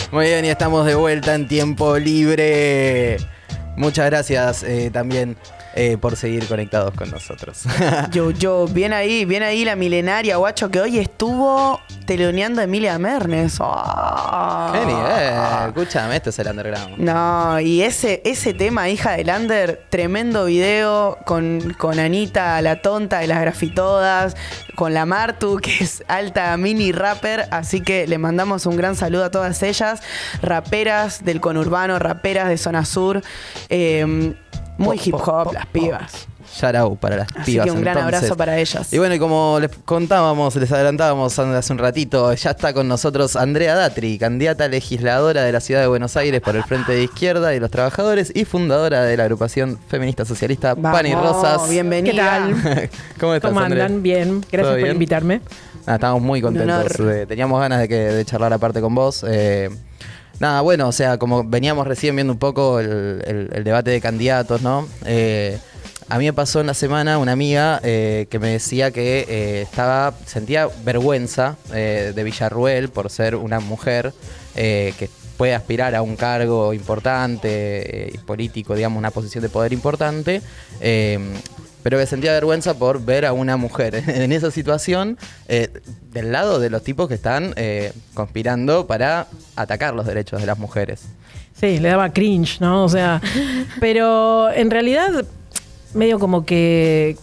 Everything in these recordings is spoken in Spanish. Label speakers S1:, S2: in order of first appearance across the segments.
S1: Muy bien, y estamos de vuelta en tiempo libre. Muchas gracias también por seguir conectados con nosotros.
S2: Bien ahí la milenaria, guacho, que hoy estuvo teloneando a Emilia Mernes. Oh.
S1: ¡Qué nivel! Escúchame, esto es el underground.
S2: No, y ese tema, hija del under, tremendo video con Anita, la tonta de las grafitodas, con la Martu, que es alta mini rapper, así que le mandamos un gran saludo a todas ellas, raperas del conurbano, raperas de zona sur, muy hip hop, las pibas.
S1: Shout para las
S2: Así
S1: pibas.
S2: que un gran
S1: entonces.
S2: abrazo para ellas.
S1: Y bueno, y como les contábamos, les adelantábamos hace un ratito, ya está con nosotros Andrea Datri, candidata legisladora de la Ciudad de Buenos Aires por el Frente de Izquierda y los Trabajadores y fundadora de la agrupación feminista socialista Pan y Rosas.
S2: Bienvenida.
S3: ¿Qué tal?
S1: ¿Cómo estás,
S3: ¿Cómo andan?
S1: Andrea?
S3: Bien, gracias por invitarme.
S1: Estamos muy contentos. Teníamos ganas de charlar aparte con vos. Nada, bueno, o sea, como veníamos recién viendo un poco el debate de candidatos, ¿no? A mí me pasó en la semana una amiga que me decía que sentía vergüenza de Villarruel por ser una mujer que puede aspirar a un cargo importante, político, digamos, una posición de poder importante, pero que sentía vergüenza por ver a una mujer en esa situación del lado de los tipos que están conspirando para atacar los derechos de las mujeres.
S3: Sí, le daba cringe, ¿no? O sea, pero en realidad medio como que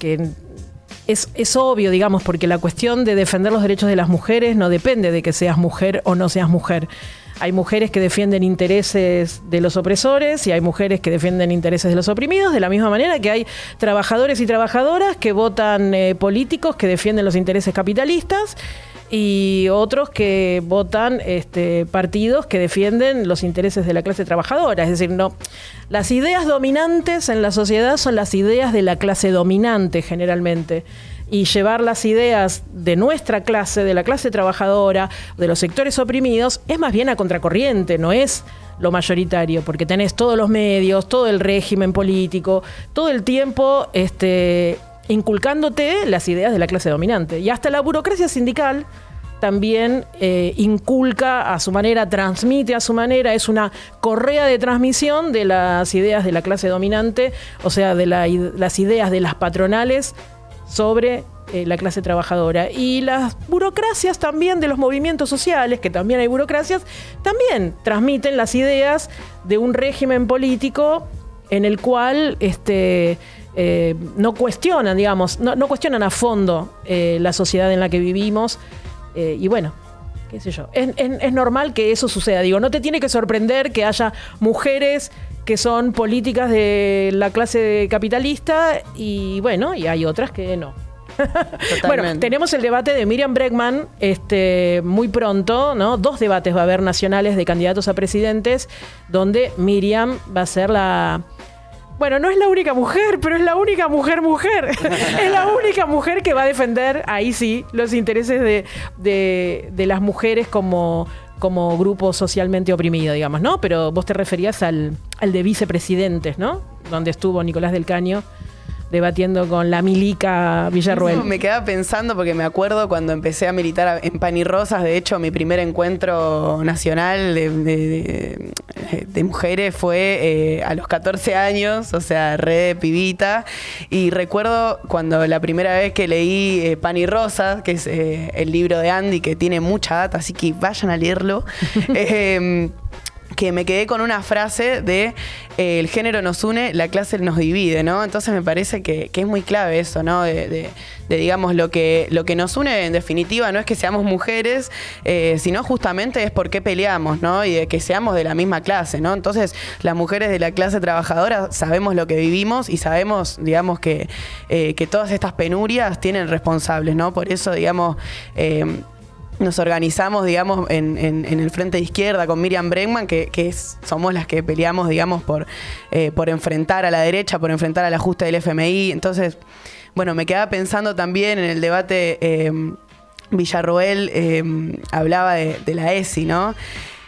S3: es obvio, digamos, porque la cuestión de defender los derechos de las mujeres no depende de que seas mujer o no seas mujer. Hay mujeres que defienden intereses de los opresores y hay mujeres que defienden intereses de los oprimidos, de la misma manera que hay trabajadores y trabajadoras que votan políticos que defienden los intereses capitalistas y otros que votan partidos que defienden los intereses de la clase trabajadora. Es decir, no, las ideas dominantes en la sociedad son las ideas de la clase dominante generalmente. Y llevar las ideas de nuestra clase, de la clase trabajadora, de los sectores oprimidos, es más bien a contracorriente, no es lo mayoritario, porque tenés todos los medios, todo el régimen político, todo el tiempo inculcándote las ideas de la clase dominante. Y hasta la burocracia sindical también inculca a su manera, transmite a su manera, es una correa de transmisión de las ideas de la clase dominante, o sea, de las ideas de las patronales sobre la clase trabajadora. Y las burocracias también de los movimientos sociales, que también hay burocracias, también transmiten las ideas de un régimen político en el cual no cuestionan, digamos, no cuestionan a fondo la sociedad en la que vivimos. Y bueno, qué sé yo, es normal que eso suceda. Digo, no te tiene que sorprender que haya mujeres que son políticas de la clase capitalista y bueno, y hay otras que no. Bueno, tenemos el debate de Miriam Bregman muy pronto, ¿no? 2 debates va a haber nacionales de candidatos a presidentes donde Miriam va a ser bueno, no es la única mujer, pero es la única mujer. Es la única mujer que va a defender, ahí sí, los intereses de las mujeres como grupo socialmente oprimido, digamos, ¿no? Pero vos te referías al de vicepresidentes, ¿no? Donde estuvo Nicolás del Caño debatiendo con la milica Villarruel.
S2: No, me quedaba pensando porque me acuerdo cuando empecé a militar en Pan y Rosas, de hecho mi primer encuentro nacional de mujeres fue a los 14 años, o sea, re pibita, y recuerdo cuando la primera vez que leí Pan y Rosas, que es el libro de Andy, que tiene mucha data, así que vayan a leerlo, que me quedé con una frase de el género nos une, la clase nos divide, ¿no? Entonces me parece que es muy clave eso, ¿no? De digamos, lo que nos une en definitiva no es que seamos mujeres, sino justamente es por qué peleamos, ¿no? Y de que seamos de la misma clase, ¿no? Entonces, las mujeres de la clase trabajadora sabemos lo que vivimos y sabemos, digamos, que todas estas penurias tienen responsables, ¿no? Por eso, digamos, nos organizamos, digamos, en el Frente de Izquierda con Miriam Bregman, que somos las que peleamos, digamos, por enfrentar a la derecha, por enfrentar al ajuste del FMI. Entonces, bueno, me quedaba pensando también en el debate, Villarroel hablaba de la ESI, ¿no?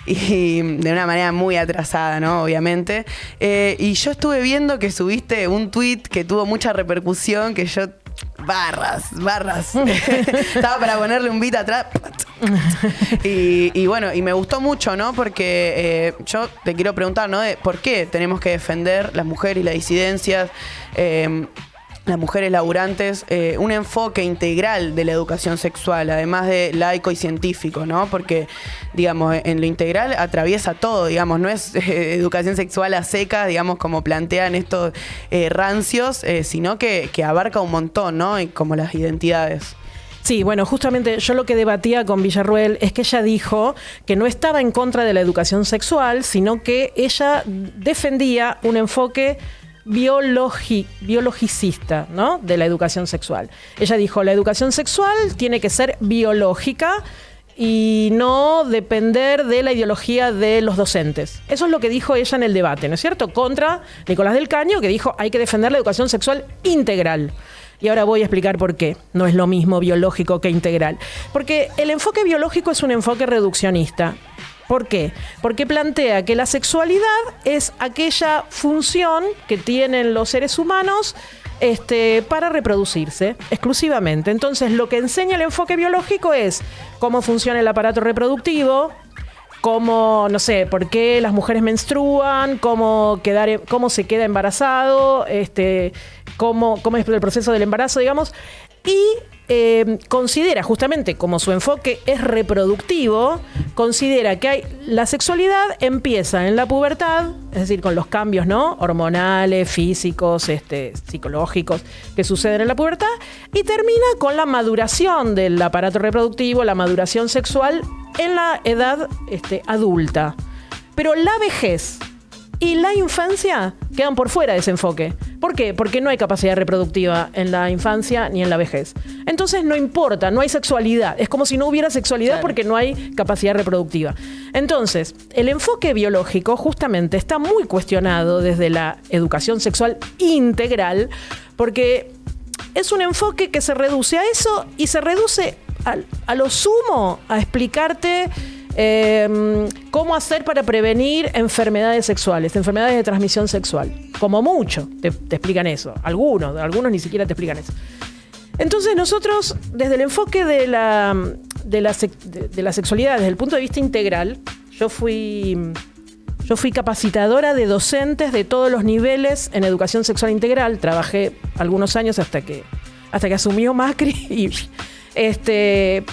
S2: Y de una manera muy atrasada, ¿no? Obviamente. Y yo estuve viendo que subiste un tuit que tuvo mucha repercusión, que yo barras. Estaba para ponerle un beat atrás. Y bueno, y me gustó mucho, ¿no? Porque yo te quiero preguntar, ¿no? ¿Por qué tenemos que defender las mujeres y las disidencias? Las mujeres laburantes, un enfoque integral de la educación sexual, además de laico y científico, ¿no? Porque, digamos, en lo integral atraviesa todo, digamos, no es educación sexual a secas, digamos, como plantean estos rancios, sino que abarca un montón, ¿no? Y como las identidades.
S3: Sí, bueno, justamente yo lo que debatía con Villarruel es que ella dijo que no estaba en contra de la educación sexual, sino que ella defendía un enfoque biologicista, ¿no? De la educación sexual. Ella dijo, la educación sexual tiene que ser biológica y no depender de la ideología de los docentes. Eso es lo que dijo ella en el debate, ¿no es cierto? Contra Nicolás del Caño, que dijo, hay que defender la educación sexual integral. Y ahora voy a explicar por qué no es lo mismo biológico que integral. Porque el enfoque biológico es un enfoque reduccionista. ¿Por qué? Porque plantea que la sexualidad es aquella función que tienen los seres humanos para reproducirse exclusivamente. Entonces, lo que enseña el enfoque biológico es cómo funciona el aparato reproductivo, cómo, no sé, por qué las mujeres menstruan, cómo se queda embarazado, cómo es el proceso del embarazo, digamos, y considera, justamente como su enfoque es reproductivo, considera que la sexualidad empieza en la pubertad, es decir, con los cambios, ¿no? Hormonales, físicos, psicológicos que suceden en la pubertad, y termina con la maduración del aparato reproductivo, la maduración sexual en la edad adulta. Pero la vejez y la infancia quedan por fuera de ese enfoque. ¿Por qué? Porque no hay capacidad reproductiva en la infancia ni en la vejez. Entonces no importa, no hay sexualidad. Es como si no hubiera sexualidad, claro, porque no hay capacidad reproductiva. Entonces, el enfoque biológico justamente está muy cuestionado desde la educación sexual integral, porque es un enfoque que se reduce a eso y se reduce a lo sumo a explicarte cómo hacer para prevenir enfermedades sexuales, enfermedades de transmisión sexual. Como mucho te explican eso. Algunos ni siquiera te explican eso. Entonces nosotros, desde el enfoque de la sexualidad, desde el punto de vista integral, yo fui capacitadora de docentes de todos los niveles en educación sexual integral. Trabajé algunos años hasta que asumió Macri y...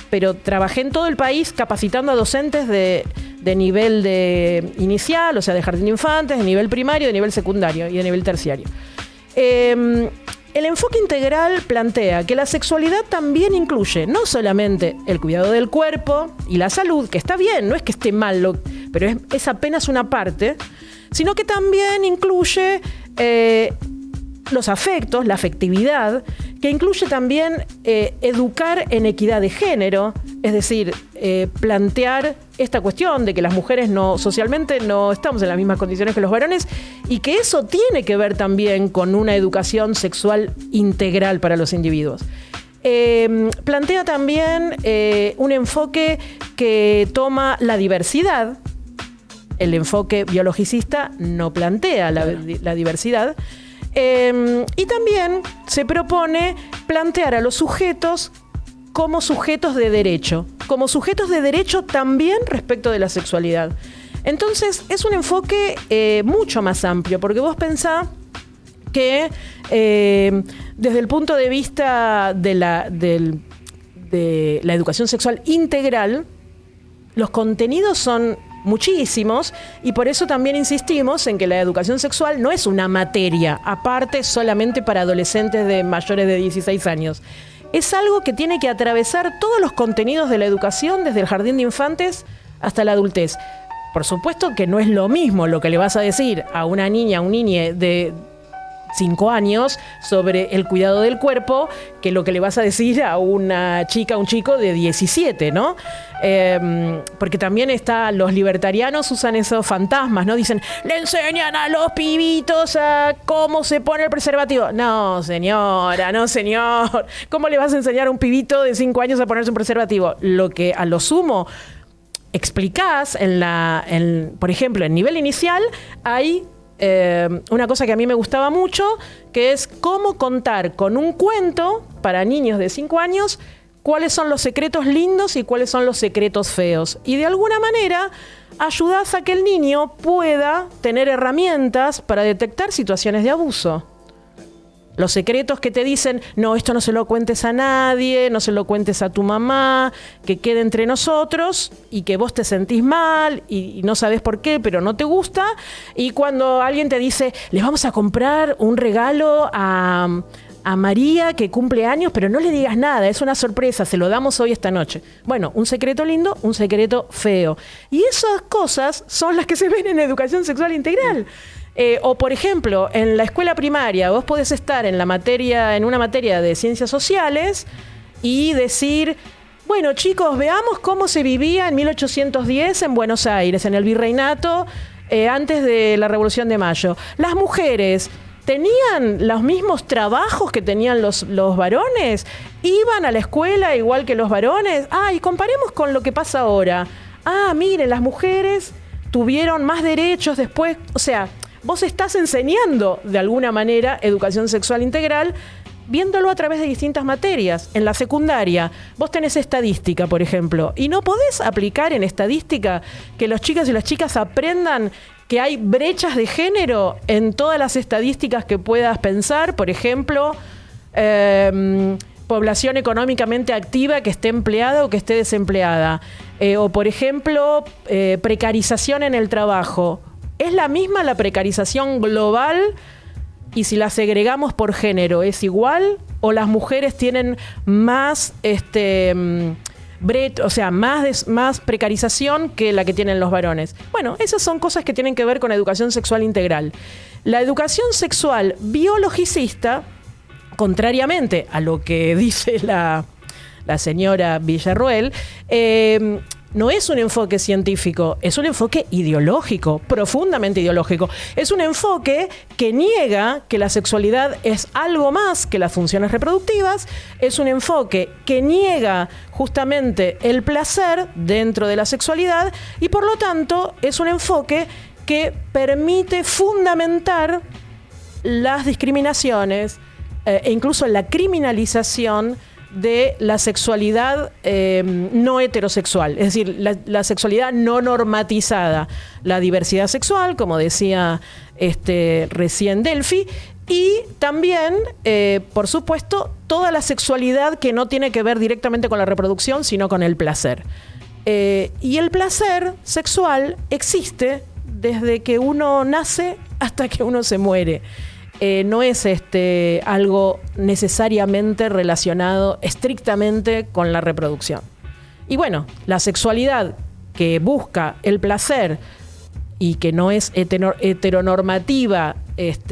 S3: pero trabajé en todo el país capacitando a docentes de nivel inicial, o sea, de jardín de infantes, de nivel primario, de nivel secundario y de nivel terciario. El enfoque integral plantea que la sexualidad también incluye no solamente el cuidado del cuerpo y la salud, que está bien, no es que esté mal, pero es apenas una parte, sino que también incluye los afectos, la afectividad, que incluye también educar en equidad de género, es decir, plantear esta cuestión de que las mujeres socialmente no estamos en las mismas condiciones que los varones y que eso tiene que ver también con una educación sexual integral para los individuos. Plantea también un enfoque que toma la diversidad. El enfoque biologicista no plantea la diversidad. Y también se propone plantear a los sujetos como sujetos de derecho también respecto de la sexualidad. Entonces es un enfoque mucho más amplio, porque vos pensás que desde el punto de vista de la educación sexual integral, los contenidos son muchísimos, y por eso también insistimos en que la educación sexual no es una materia aparte solamente para adolescentes de mayores de 16 años. Es algo que tiene que atravesar todos los contenidos de la educación, desde el jardín de infantes hasta la adultez. Por supuesto que no es lo mismo lo que le vas a decir a una niña, a un niño de 5 años sobre el cuidado del cuerpo que lo que le vas a decir a una chica, a un chico de 17, ¿no? Porque también los libertarianos usan esos fantasmas, ¿no? Dicen, le enseñan a los pibitos a cómo se pone el preservativo. No, señora, no, señor. ¿Cómo le vas a enseñar a un pibito de 5 años a ponerse un preservativo? Lo que a lo sumo explicás por ejemplo, en nivel inicial hay una cosa que a mí me gustaba mucho, que es cómo contar con un cuento para niños de 5 años cuáles son los secretos lindos y cuáles son los secretos feos. Y de alguna manera ayudás a que el niño pueda tener herramientas para detectar situaciones de abuso. Los secretos que te dicen, no, esto no se lo cuentes a nadie, no se lo cuentes a tu mamá, que quede entre nosotros y que vos te sentís mal y no sabés por qué, pero no te gusta. Y cuando alguien te dice, les vamos a comprar un regalo a María que cumple años, pero no le digas nada, es una sorpresa, se lo damos hoy esta noche. Bueno, un secreto lindo, un secreto feo. Y esas cosas son las que se ven en educación sexual integral. O por ejemplo, en la escuela primaria vos podés estar en una materia de ciencias sociales y decir, bueno chicos, veamos cómo se vivía en 1810 en Buenos Aires, en el virreinato, antes de la Revolución de Mayo. Las mujeres tenían los mismos trabajos que tenían los varones, iban a la escuela igual que los varones. Y comparemos con lo que pasa ahora. Miren, las mujeres tuvieron más derechos después, o sea, vos estás enseñando, de alguna manera, educación sexual integral, viéndolo a través de distintas materias. En la secundaria, vos tenés estadística, por ejemplo, y no podés aplicar en estadística que los chicos y las chicas aprendan que hay brechas de género en todas las estadísticas que puedas pensar. Por ejemplo, población económicamente activa que esté empleada o que esté desempleada. O, por ejemplo, precarización en el trabajo. ¿Es la misma la precarización global? Y si la segregamos por género, ¿es igual? ¿O las mujeres tienen más, más precarización que la que tienen los varones? Bueno, esas son cosas que tienen que ver con educación sexual integral. La educación sexual biologicista, contrariamente a lo que dice la señora Villarroel, no es un enfoque científico, es un enfoque ideológico, profundamente ideológico. Es un enfoque que niega que la sexualidad es algo más que las funciones reproductivas. Es un enfoque que niega justamente el placer dentro de la sexualidad y por lo tanto es un enfoque que permite fundamentar las discriminaciones e incluso la criminalización de la sexualidad no heterosexual, es decir, la sexualidad no normatizada, la diversidad sexual, como decía recién Delphi, y también, por supuesto, toda la sexualidad que no tiene que ver directamente con la reproducción, sino con el placer. Y el placer sexual existe desde que uno nace hasta que uno se muere. No es algo necesariamente relacionado estrictamente con la reproducción. Y bueno, la sexualidad que busca el placer y que no es heteronormativa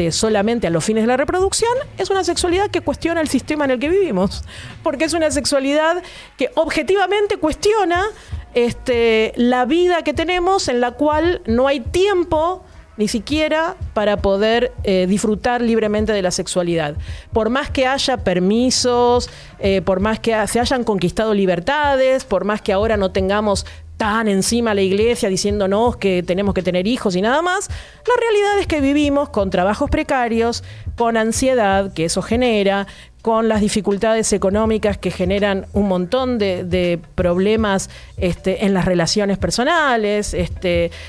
S3: solamente a los fines de la reproducción, es una sexualidad que cuestiona el sistema en el que vivimos. Porque es una sexualidad que objetivamente cuestiona la vida que tenemos, en la cual no hay tiempo ni siquiera para poder disfrutar libremente de la sexualidad. Por más que haya permisos, por más que se hayan conquistado libertades, por más que ahora no tengamos tan encima la iglesia diciéndonos que tenemos que tener hijos y nada más, la realidad es que vivimos con trabajos precarios, con ansiedad que eso genera, con las dificultades económicas que generan un montón de problemas en las relaciones personales,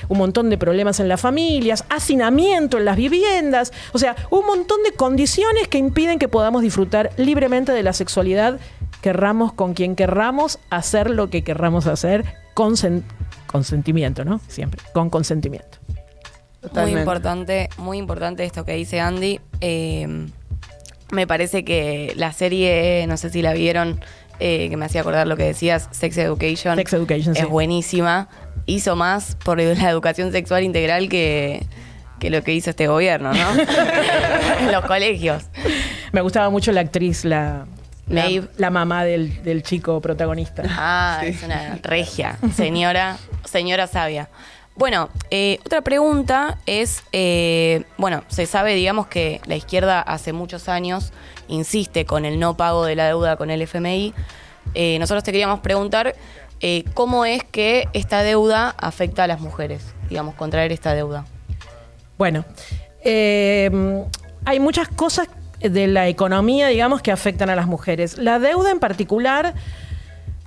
S3: un montón de problemas en las familias, hacinamiento en las viviendas, o sea, un montón de condiciones que impiden que podamos disfrutar libremente de la sexualidad, querramos con quien querramos, hacer lo que querramos hacer, con consentimiento, ¿no? Siempre, con consentimiento.
S2: Totalmente.
S4: Muy importante esto que dice Andy. Me parece que la serie, no sé si la vieron, que me hacía acordar lo que decías, Sex Education.
S3: Sex Education,
S4: es
S3: sí.
S4: Buenísima. Hizo más por la educación sexual integral que lo que hizo este gobierno, ¿no? En los colegios.
S3: Me gustaba mucho la actriz,
S4: Maeve.
S3: La mamá del chico protagonista.
S4: Sí. Es una regia, señora sabia. Bueno, otra pregunta es, se sabe, digamos, que la izquierda hace muchos años insiste con el no pago de la deuda con el FMI. Nosotros te queríamos preguntar cómo es que esta deuda afecta a las mujeres, digamos, contraer esta deuda.
S3: Bueno, hay muchas cosas de la economía, digamos, que afectan a las mujeres. La deuda en particular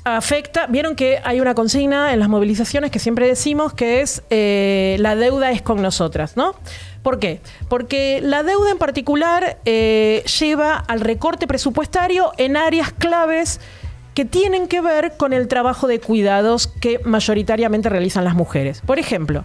S3: afecta, vieron que hay una consigna en las movilizaciones que siempre decimos que es la deuda es con nosotras, ¿no? ¿Por qué? Porque la deuda en particular lleva al recorte presupuestario en áreas claves que tienen que ver con el trabajo de cuidados que mayoritariamente realizan las mujeres. Por ejemplo,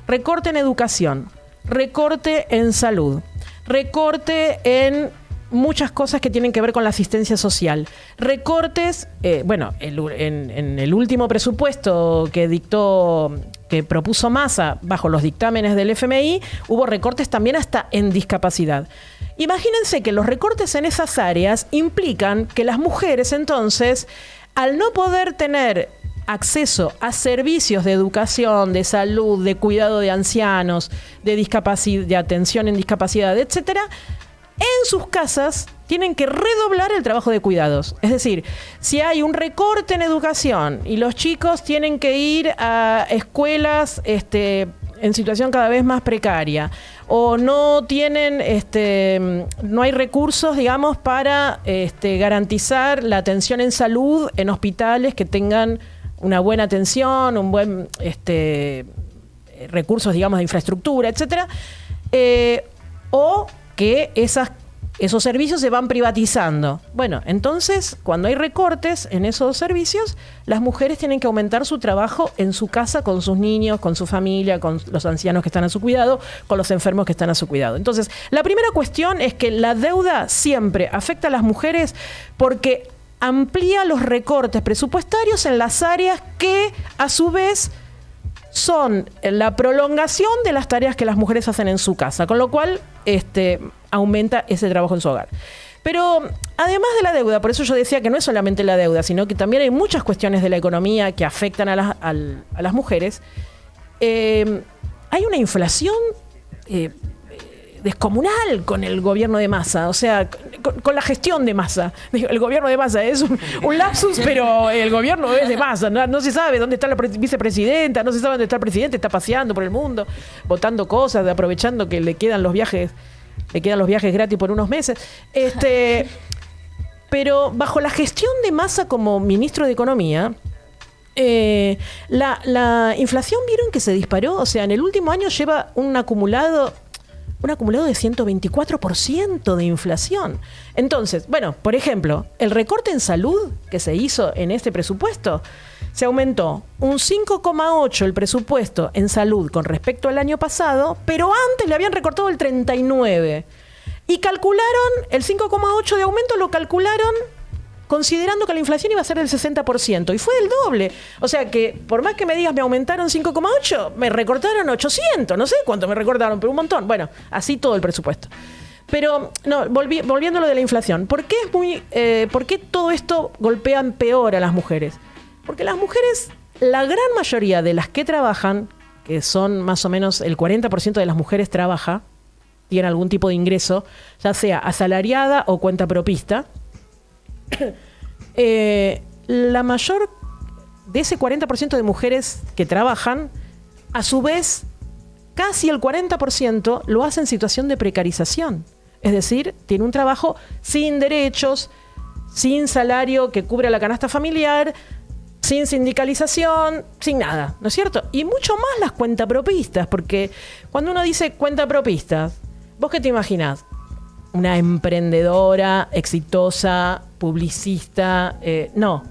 S3: recorte en educación, recorte en salud, recorte en muchas cosas que tienen que ver con la asistencia social. Recortes, en el último presupuesto que propuso Massa bajo los dictámenes del FMI, hubo recortes también hasta en discapacidad. Imagínense que los recortes en esas áreas implican que las mujeres entonces, al no poder tener acceso a servicios de educación, de salud, de cuidado de ancianos, de atención en discapacidad, etcétera, en sus casas tienen que redoblar el trabajo de cuidados. Es decir, si hay un recorte en educación y los chicos tienen que ir a escuelas en situación cada vez más precaria, o no tienen, no hay recursos, digamos, para garantizar la atención en salud en hospitales que tengan una buena atención, un buen recursos, digamos, de infraestructura, etcétera, o que esos servicios se van privatizando. Bueno, entonces, cuando hay recortes en esos servicios, las mujeres tienen que aumentar su trabajo en su casa con sus niños, con su familia, con los ancianos que están a su cuidado, con los enfermos que están a su cuidado. Entonces, la primera cuestión es que la deuda siempre afecta a las mujeres porque amplía los recortes presupuestarios en las áreas que, a su vez, son la prolongación de las tareas que las mujeres hacen en su casa, con lo cual aumenta ese trabajo en su hogar. Pero además de la deuda, por eso yo decía que no es solamente la deuda, sino que también hay muchas cuestiones de la economía que afectan a las mujeres. Hay una inflación descomunal con el gobierno de Massa, o sea, con la gestión de Massa. El gobierno de Massa es un lapsus, pero el gobierno es de Massa. No se sabe dónde está la vicepresidenta, no se sabe dónde está el presidente, está paseando por el mundo, votando cosas, aprovechando que le quedan los viajes gratis por unos meses. Pero bajo la gestión de Massa como ministro de Economía, la inflación, ¿vieron que se disparó? O sea, en el último año lleva un acumulado de 124% de inflación. Entonces, bueno, por ejemplo, el recorte en salud que se hizo en este presupuesto, se aumentó un 5,8% el presupuesto en salud con respecto al año pasado, pero antes le habían recortado el 39%. Y calcularon, el 5,8% de aumento lo calcularon considerando que la inflación iba a ser del 60%, y fue del doble. O sea que, por más que me digas me aumentaron 5,8, me recortaron 800, no sé cuánto me recortaron, pero un montón. Bueno, así todo el presupuesto. Pero, no, volviendo a lo de la inflación, ¿por qué todo esto golpea peor a las mujeres? Porque las mujeres, la gran mayoría de las que trabajan, que son más o menos el 40% de las mujeres trabaja, tiene algún tipo de ingreso, ya sea asalariada o cuentapropista, la mayor de ese 40% de mujeres que trabajan, a su vez, casi el 40% lo hace en situación de precarización. Es decir, tiene un trabajo sin derechos, sin salario que cubra la canasta familiar, sin sindicalización, sin nada, ¿no es cierto? Y mucho más las cuentapropistas, porque cuando uno dice cuentapropistas, ¿vos qué te imaginás? Una emprendedora exitosa, publicista, no.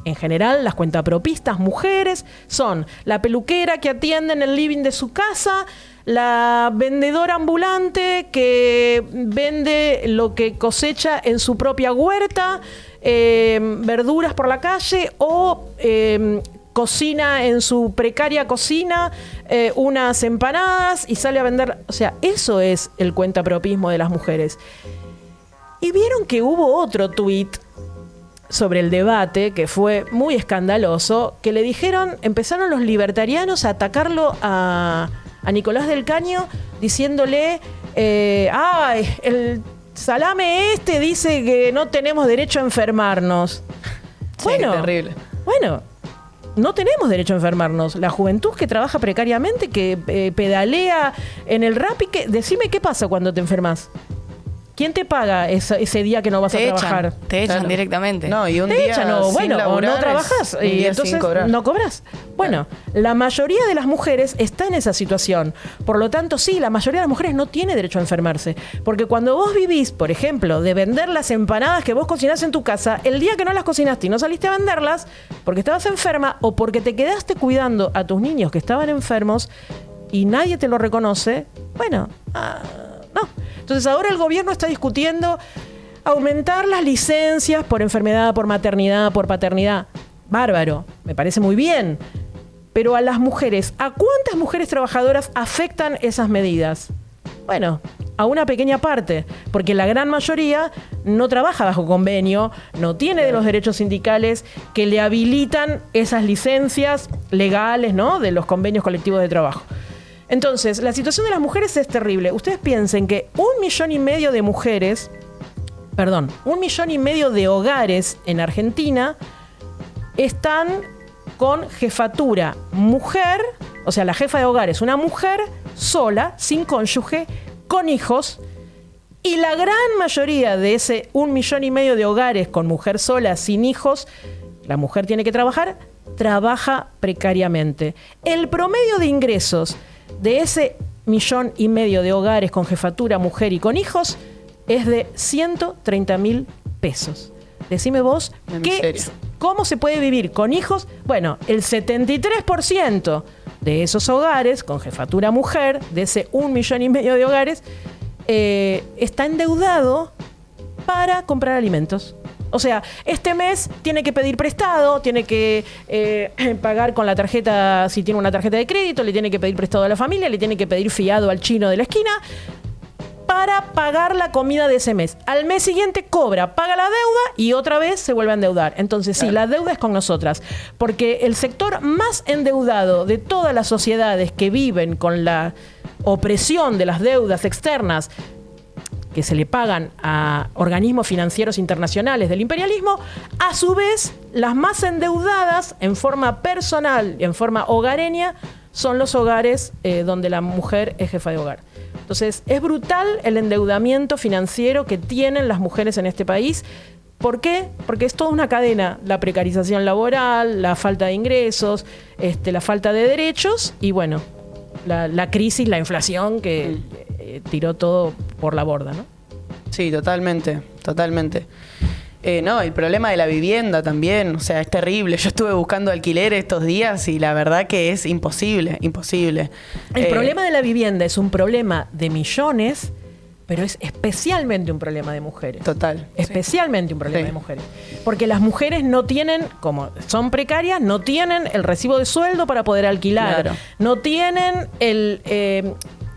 S3: En general, las cuentapropistas mujeres son la peluquera que atiende en el living de su casa, la vendedora ambulante que vende lo que cosecha en su propia huerta, verduras por la calle, o cocina en su precaria cocina unas empanadas y sale a vender. O sea, eso es el cuentapropismo de las mujeres. Y vieron que hubo otro tuit sobre el debate que fue muy escandaloso, que le dijeron, empezaron los libertarianos a atacarlo a Nicolás del Caño, diciéndole, ay, el salame dice que no tenemos derecho a enfermarnos.
S2: Sí, bueno, terrible.
S3: Bueno, no tenemos derecho a enfermarnos. La juventud que trabaja precariamente, que pedalea en el Rappi, decime qué pasa cuando te enfermas. ¿Quién te paga ese día que no vas a trabajar?
S4: Te echan directamente.
S2: No, y un
S3: Te
S2: día
S3: echan, o
S2: sin laburar
S3: no trabajás
S2: un
S3: y
S2: día
S3: entonces
S2: sin cobrar.
S3: no cobras. Bueno, la mayoría de las mujeres está en esa situación. Por lo tanto, sí, la mayoría de las mujeres no tiene derecho a enfermarse. Porque cuando vos vivís, por ejemplo, de vender las empanadas que vos cocinás en tu casa, el día que no las cocinaste y no saliste a venderlas porque estabas enferma o porque te quedaste cuidando a tus niños que estaban enfermos y nadie te lo reconoce, bueno, no. Entonces ahora el gobierno está discutiendo aumentar las licencias por enfermedad, por maternidad, por paternidad. Bárbaro, me parece muy bien. Pero a las mujeres, ¿a cuántas mujeres trabajadoras afectan esas medidas? Bueno, a una pequeña parte, porque la gran mayoría no trabaja bajo convenio, no tiene de los derechos sindicales que le habilitan esas licencias legales, ¿no?, de los convenios colectivos de trabajo. Entonces, la situación de las mujeres es terrible. Ustedes piensen que 1,5 millones de mujeres, 1,5 millones de hogares en Argentina están con jefatura mujer, o sea, la jefa de hogar es una mujer sola, sin cónyuge, con hijos, y la gran mayoría de ese 1,5 millones de hogares con mujer sola, sin hijos, la mujer tiene que trabajar, trabaja precariamente. El promedio de ingresos de ese 1,5 millones de hogares con jefatura mujer y con hijos es de 130.000 pesos. Decime vos, ¿cómo se puede vivir con hijos? Bueno, el 73% de esos hogares con jefatura mujer, de ese 1,5 millones de hogares, está endeudado para comprar alimentos. O sea, este mes tiene que pedir prestado, tiene que pagar con la tarjeta, si tiene una tarjeta de crédito, le tiene que pedir prestado a la familia, le tiene que pedir fiado al chino de la esquina para pagar la comida de ese mes. Al mes siguiente cobra, paga la deuda y otra vez se vuelve a endeudar. Entonces, sí, la deuda es con nosotras, porque el sector más endeudado de todas las sociedades que viven con la opresión de las deudas externas que se le pagan a organismos financieros internacionales del imperialismo, a su vez, las más endeudadas en forma personal y en forma hogareña son los hogares donde la mujer es jefa de hogar. Entonces, es brutal el endeudamiento financiero que tienen las mujeres en este país. ¿Por qué? Porque es toda una cadena, la precarización laboral, la falta de ingresos, la falta de derechos y, bueno, la crisis, la inflación que tiró todo por la borda, ¿no?
S2: Sí, totalmente. No, el problema de la vivienda también, o sea, es terrible. Yo estuve buscando alquiler estos días y la verdad que es imposible.
S3: El problema de la vivienda es un problema de millones, pero es especialmente un problema de mujeres.
S2: Total.
S3: Especialmente un problema de mujeres. Porque las mujeres no tienen, como son precarias, no tienen el recibo de sueldo para poder alquilar.
S2: Claro.
S3: No tienen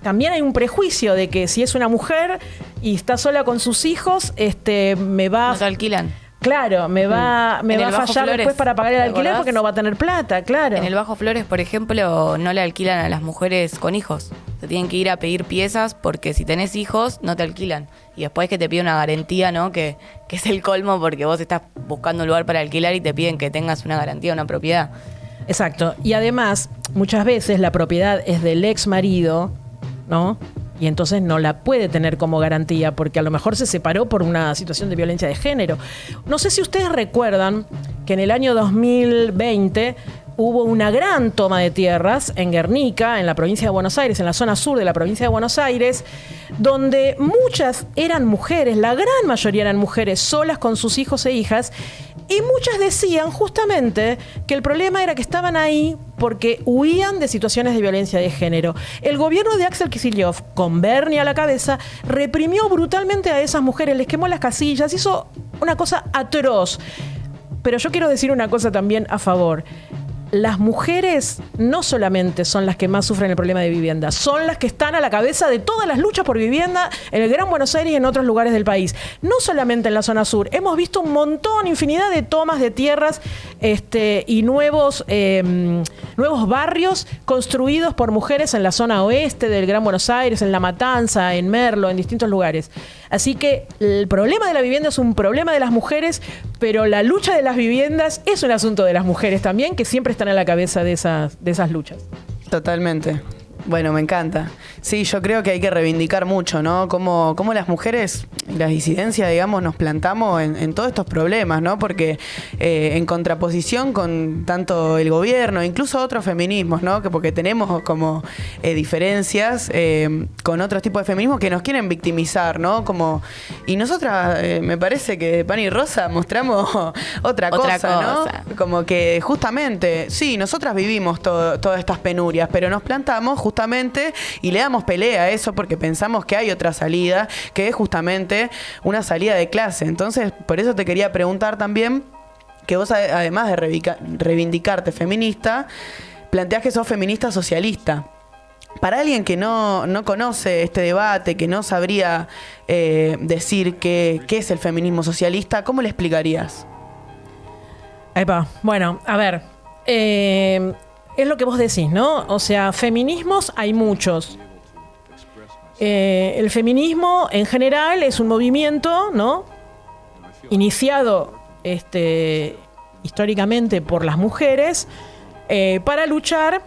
S3: también hay un prejuicio de que si es una mujer y está sola con sus hijos,
S4: No se alquilan.
S3: Claro, me va a fallar
S4: Flores,
S3: después para pagar el alquiler
S4: ¿recordás?
S3: porque no va a tener plata, claro.
S4: En el Bajo Flores, por ejemplo, no le alquilan a las mujeres con hijos. Se tienen que ir a pedir piezas porque si tenés hijos, no te alquilan. Y después que te piden una garantía, ¿no? Que es el colmo porque vos estás buscando un lugar para alquilar y te piden que tengas una garantía, una propiedad.
S3: Exacto. Y además, muchas veces la propiedad es del ex marido, ¿no? Y entonces no la puede tener como garantía porque a lo mejor se separó por una situación de violencia de género. No sé si ustedes recuerdan que en el año 2020 hubo una gran toma de tierras en Guernica, en la provincia de Buenos Aires, en la zona sur de la provincia de Buenos Aires, donde muchas eran mujeres, la gran mayoría eran mujeres solas con sus hijos e hijas, y muchas decían justamente que el problema era que estaban ahí porque huían de situaciones de violencia de género. El gobierno de Axel Kicillof, con Bernie a la cabeza, reprimió brutalmente a esas mujeres, les quemó las casillas, hizo una cosa atroz. Pero yo quiero decir una cosa también a favor. Las mujeres no solamente son las que más sufren el problema de vivienda, son las que están a la cabeza de todas las luchas por vivienda en el Gran Buenos Aires y en otros lugares del país. No solamente en la zona sur. Hemos visto un montón, infinidad de tomas de tierras y nuevos nuevos barrios construidos por mujeres en la zona oeste del Gran Buenos Aires, en La Matanza, en Merlo, en distintos lugares. Así que el problema de la vivienda es un problema de las mujeres, pero la lucha de las viviendas es un asunto de las mujeres también, que siempre están a la cabeza de esas luchas.
S2: Totalmente. Bueno, me encanta. Sí, yo creo que hay que reivindicar mucho, ¿no? Cómo las mujeres, las disidencias, digamos, nos plantamos en todos estos problemas, ¿no? Porque en contraposición con tanto el gobierno, incluso otros feminismos, ¿no? Porque tenemos como diferencias con otros tipos de feminismos que nos quieren victimizar, ¿no? Y nosotras, me parece que de Pan y Rosa mostramos otra cosa, ¿no? Como que justamente, sí, nosotras vivimos todas estas penurias, pero nos plantamos justamente y le damos pelea a eso porque pensamos que hay otra salida, que es justamente una salida de clase. Entonces, por eso te quería preguntar también, que vos además de reivindicarte feminista, planteás que sos feminista socialista. Para alguien que no conoce este debate, que no sabría decir qué es el feminismo socialista, ¿cómo le explicarías?
S3: Epa, bueno, a ver, es lo que vos decís, ¿no? O sea, feminismos hay muchos. El feminismo en general es un movimiento, ¿no? Iniciado históricamente por las mujeres para luchar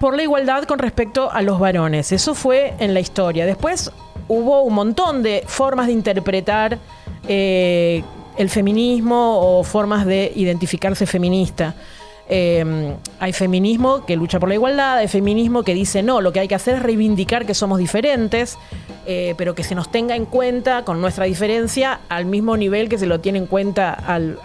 S3: por la igualdad con respecto a los varones. Eso fue en la historia. Después hubo un montón de formas de interpretar el feminismo o formas de identificarse feminista. Hay feminismo que lucha por la igualdad, hay feminismo que dice no, lo que hay que hacer es reivindicar que somos diferentes, pero que se nos tenga en cuenta con nuestra diferencia al mismo nivel que se lo tiene en cuenta al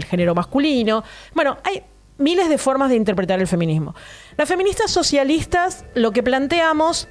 S3: género masculino. Bueno, hay miles de formas de interpretar el feminismo. Las feministas socialistas lo que planteamos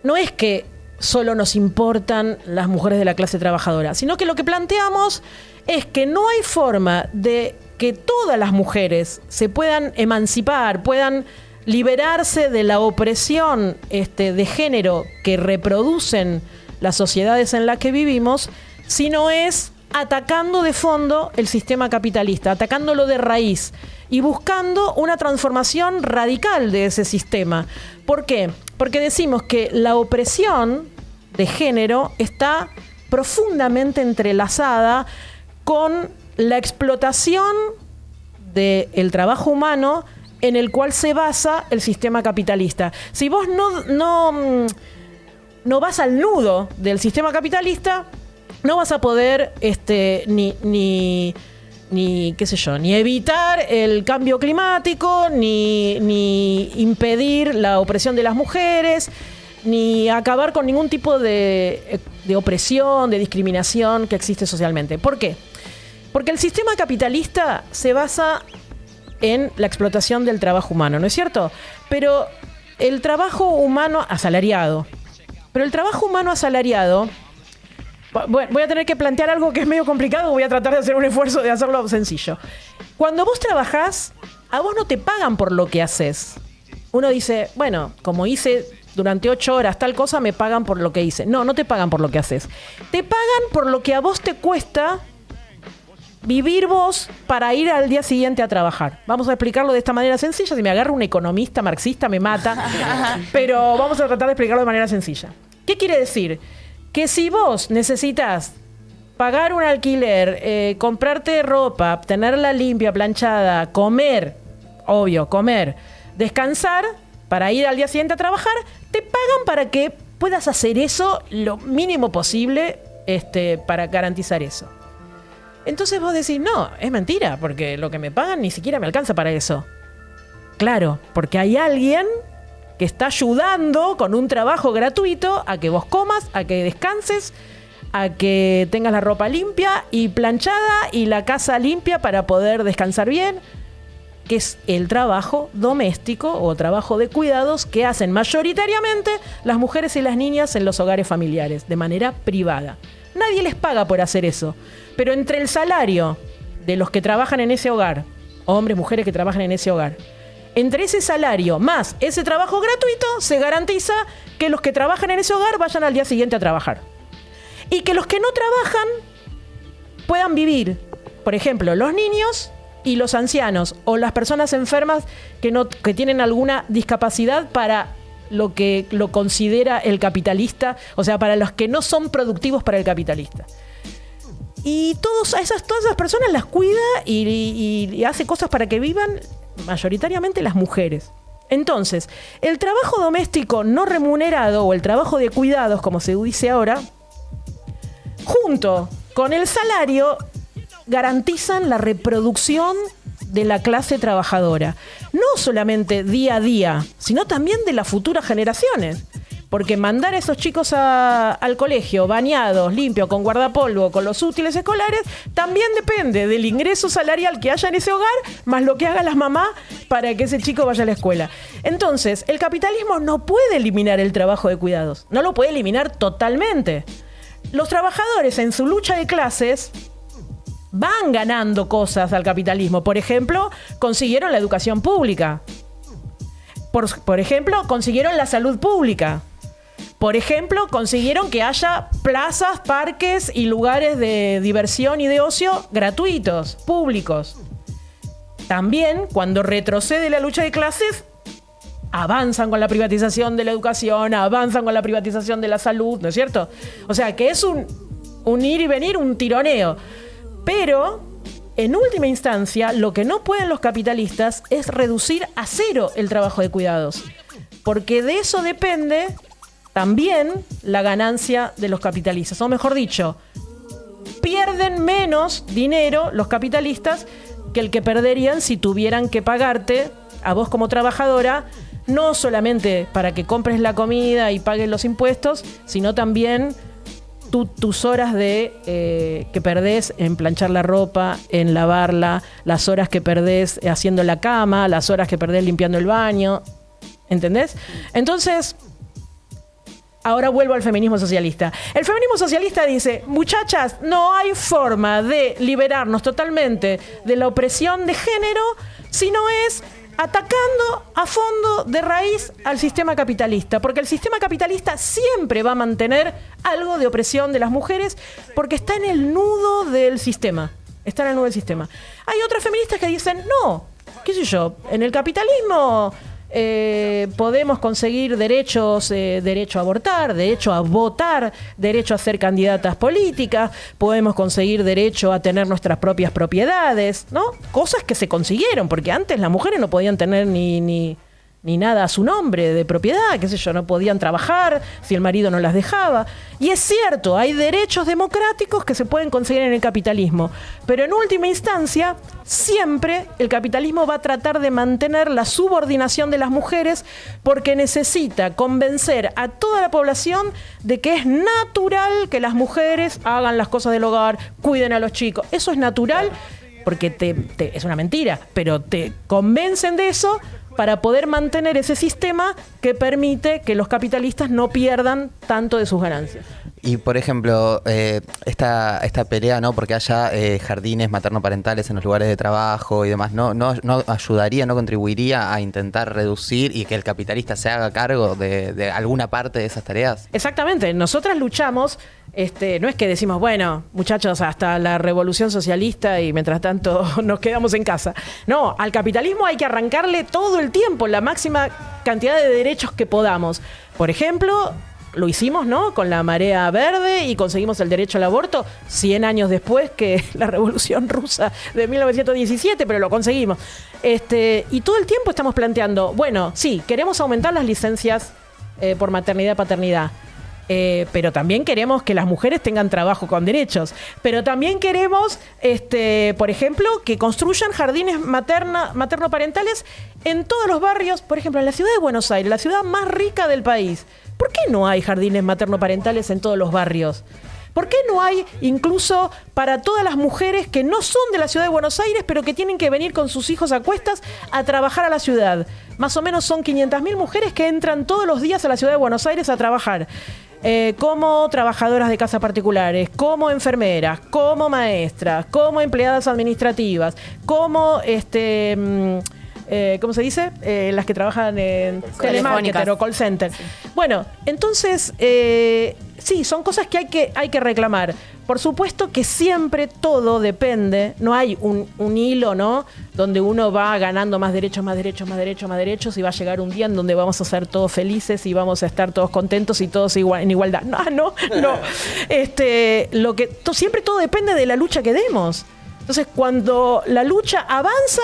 S3: no es que solo nos importan las mujeres de la clase trabajadora, sino que lo que planteamos es que no hay forma de que todas las mujeres se puedan emancipar, puedan liberarse de la opresión de género que reproducen las sociedades en las que vivimos, sino es atacando de fondo el sistema capitalista, atacándolo de raíz y buscando una transformación radical de ese sistema. ¿Por qué? Porque decimos que la opresión de género está profundamente entrelazada con la explotación del trabajo humano en el cual se basa el sistema capitalista. Si vos no vas al nudo del sistema capitalista, no vas a poder ni qué sé yo, ni evitar el cambio climático, ni impedir la opresión de las mujeres, ni acabar con ningún tipo de opresión, de discriminación que existe socialmente. ¿Por qué? Porque el sistema capitalista se basa en la explotación del trabajo humano, ¿no es cierto? Pero el trabajo humano asalariado. Pero el trabajo humano asalariado... Voy a tener que plantear algo que es medio complicado, voy a tratar de hacer un esfuerzo de hacerlo sencillo. Cuando vos trabajás, a vos no te pagan por lo que haces. Uno dice, bueno, como hice durante 8 horas tal cosa, me pagan por lo que hice. No, no te pagan por lo que haces. Te pagan por lo que a vos te cuesta vivir vos para ir al día siguiente a trabajar. Vamos a explicarlo de esta manera sencilla. Si me agarra un economista marxista me mata. Pero vamos a tratar de explicarlo de manera sencilla. ¿Qué quiere decir? Que si vos necesitas pagar un alquiler, comprarte ropa, tenerla limpia, planchada, comer, obvio, comer, descansar para ir al día siguiente a trabajar, te pagan para que puedas hacer eso lo mínimo posible para garantizar eso. Entonces vos decís, no, es mentira, porque lo que me pagan ni siquiera me alcanza para eso. Claro, porque hay alguien que está ayudando con un trabajo gratuito a que vos comas, a que descanses, a que tengas la ropa limpia y planchada y la casa limpia para poder descansar bien, que es el trabajo doméstico o trabajo de cuidados que hacen mayoritariamente las mujeres y las niñas en los hogares familiares, de manera privada. Nadie les paga por hacer eso, pero entre el salario de los que trabajan en ese hogar, hombres, mujeres que trabajan en ese hogar, entre ese salario más ese trabajo gratuito, se garantiza que los que trabajan en ese hogar vayan al día siguiente a trabajar. Y que los que no trabajan puedan vivir. Por ejemplo, los niños y los ancianos o las personas enfermas que tienen alguna discapacidad para lo que lo considera el capitalista, o sea, para los que no son productivos para el capitalista. Y todas esas personas las cuida y hace cosas para que vivan mayoritariamente las mujeres. Entonces, el trabajo doméstico no remunerado o el trabajo de cuidados, como se dice ahora, junto con el salario, garantizan la reproducción de la clase trabajadora. No solamente día a día, sino también de las futuras generaciones. Porque mandar a esos chicos al colegio bañados, limpios, con guardapolvo, con los útiles escolares, también depende del ingreso salarial que haya en ese hogar, más lo que hagan las mamás para que ese chico vaya a la escuela. Entonces, el capitalismo no puede eliminar el trabajo de cuidados, no lo puede eliminar totalmente. Los trabajadores en su lucha de clases van ganando cosas al capitalismo. Por ejemplo, consiguieron la educación pública. Por ejemplo, consiguieron la salud pública. Por ejemplo, consiguieron que haya plazas, parques y lugares de diversión y de ocio gratuitos, públicos. También, cuando retrocede la lucha de clases, avanzan con la privatización de la educación, avanzan con la privatización de la salud, ¿no es cierto? O sea, que es un ir y venir, un tironeo. Pero, en última instancia, lo que no pueden los capitalistas es reducir a cero el trabajo de cuidados. Porque de eso depende también la ganancia de los capitalistas. O mejor dicho, pierden menos dinero los capitalistas que el que perderían si tuvieran que pagarte a vos como trabajadora, no solamente para que compres la comida y pagues los impuestos, sino también tus horas que perdés en planchar la ropa, en lavarla, las horas que perdés haciendo la cama, las horas que perdés limpiando el baño. ¿Entendés? Entonces, ahora vuelvo al feminismo socialista. El feminismo socialista dice, muchachas, no hay forma de liberarnos totalmente de la opresión de género si no es atacando a fondo de raíz al sistema capitalista, porque el sistema capitalista siempre va a mantener algo de opresión de las mujeres porque está en el nudo del sistema. Está en el nudo del sistema. Hay otras feministas que dicen, no, qué sé yo, en el capitalismo podemos conseguir derechos, derecho a abortar, derecho a votar, derecho a ser candidatas políticas, podemos conseguir derecho a tener nuestras propias propiedades, ¿no? Cosas que se consiguieron, porque antes las mujeres no podían tener ni nada a su nombre de propiedad, qué sé yo, no podían trabajar si el marido no las dejaba. Y es cierto, hay derechos democráticos que se pueden conseguir en el capitalismo, pero en última instancia, siempre el capitalismo va a tratar de mantener la subordinación de las mujeres porque necesita convencer a toda la población de que es natural que las mujeres hagan las cosas del hogar, cuiden a los chicos. Eso es natural porque es una mentira, pero te convencen de eso para poder mantener ese sistema que permite que los capitalistas no pierdan tanto de sus ganancias.
S1: Y, por ejemplo, esta pelea, ¿no? Porque haya jardines materno-parentales en los lugares de trabajo y demás, ¿no ayudaría, no contribuiría a intentar reducir y que el capitalista se haga cargo de alguna parte de esas tareas?
S3: Exactamente. Nosotras luchamos, no es que decimos, bueno, muchachos, hasta la revolución socialista y mientras tanto nos quedamos en casa. No, al capitalismo hay que arrancarle todo el tiempo la máxima cantidad de derechos que podamos. Por ejemplo, lo hicimos, ¿no? Con la marea verde y conseguimos el derecho al aborto 100 años después que la Revolución Rusa de 1917, pero lo conseguimos. Y todo el tiempo estamos planteando, bueno, sí, queremos aumentar las licencias por maternidad, paternidad. Pero también queremos que las mujeres tengan trabajo con derechos. Pero también queremos, por ejemplo, que construyan jardines materno-parentales en todos los barrios. Por ejemplo, en la ciudad de Buenos Aires, la ciudad más rica del país. ¿Por qué no hay jardines materno-parentales en todos los barrios? ¿Por qué no hay incluso para todas las mujeres que no son de la ciudad de Buenos Aires, pero que tienen que venir con sus hijos a cuestas a trabajar a la ciudad? Más o menos son 500.000 mujeres que entran todos los días a la ciudad de Buenos Aires a trabajar. Como trabajadoras de casas particulares, como enfermeras, como maestras, como empleadas administrativas, como ¿cómo se dice? Las que trabajan en telemarketer o call center. Sí. Bueno, entonces, sí, son cosas que hay que reclamar. Por supuesto que siempre todo depende, no hay un hilo, ¿no? Donde uno va ganando más derechos, más derechos, más derechos, más derechos, y va a llegar un día en donde vamos a ser todos felices y vamos a estar todos contentos y todos en igualdad. No. Siempre todo depende de la lucha que demos. Entonces, cuando la lucha avanza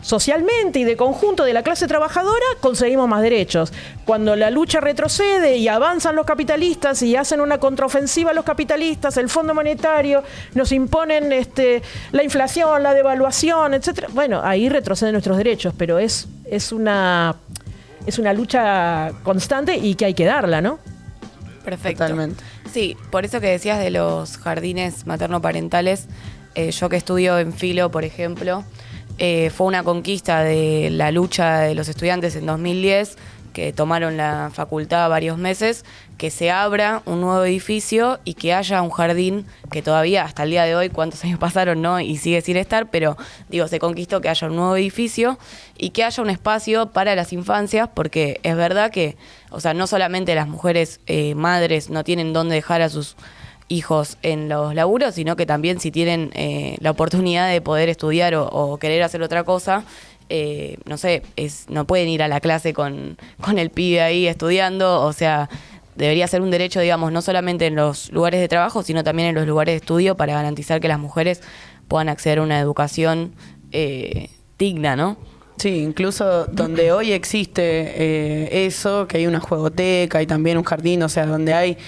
S3: socialmente y de conjunto de la clase trabajadora, conseguimos más derechos. Cuando la lucha retrocede y avanzan los capitalistas y hacen una contraofensiva a los capitalistas, el Fondo Monetario, nos imponen la inflación, la devaluación, etcétera. Bueno, ahí retroceden nuestros derechos, pero es una lucha constante y que hay que darla, ¿no?
S4: Perfecto.
S2: Totalmente.
S4: Sí, por eso que decías de los jardines materno-parentales, yo que estudio en Filo, por ejemplo, fue una conquista de la lucha de los estudiantes en 2010, que tomaron la facultad varios meses, que se abra un nuevo edificio y que haya un jardín que todavía hasta el día de hoy, cuántos años pasaron, ¿no? Y sigue sin estar, pero digo, se conquistó que haya un nuevo edificio y que haya un espacio para las infancias, porque es verdad que, o sea, no solamente las mujeres madres no tienen dónde dejar a sus hijos en los laburos, sino que también si tienen la oportunidad de poder estudiar o querer hacer otra cosa, no sé, no pueden ir a la clase con el pibe ahí estudiando, o sea, debería ser un derecho, digamos, no solamente en los lugares de trabajo, sino también en los lugares de estudio para garantizar que las mujeres puedan acceder a una educación digna, ¿no?
S2: Sí, incluso donde hoy existe eso, que hay una juegoteca y también un jardín, o sea, donde hay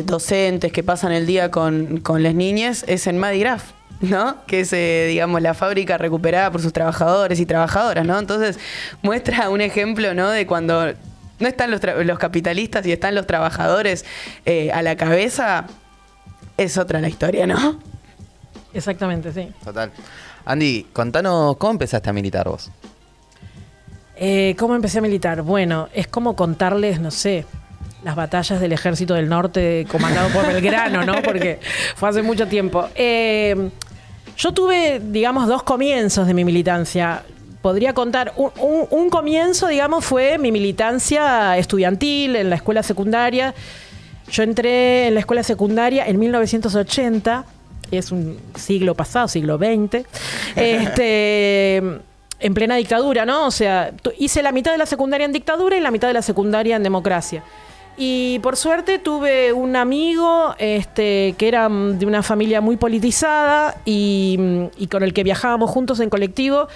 S2: docentes que pasan el día con las niñas, es en Madigraf, ¿no? Que es, digamos, la fábrica recuperada por sus trabajadores y trabajadoras, ¿no? Entonces muestra un ejemplo, ¿no? De cuando no están los capitalistas y están los trabajadores a la cabeza, es otra la historia, ¿no?
S3: Exactamente, sí.
S1: Total. Andy, contanos, ¿cómo empezaste a militar vos?
S3: ¿Cómo empecé a militar? Bueno, es como contarles, no sé, las batallas del Ejército del Norte comandado por Belgrano, ¿no? Porque fue hace mucho tiempo. Yo tuve, digamos, dos comienzos de mi militancia. Podría contar, un comienzo, digamos, fue mi militancia estudiantil en la escuela secundaria. Yo entré en la escuela secundaria en 1980, es un siglo pasado, siglo XX, en plena dictadura, ¿no? O sea, hice la mitad de la secundaria en dictadura y la mitad de la secundaria en democracia. Y por suerte tuve un amigo que era de una familia muy politizada y con el que viajábamos juntos en colectivo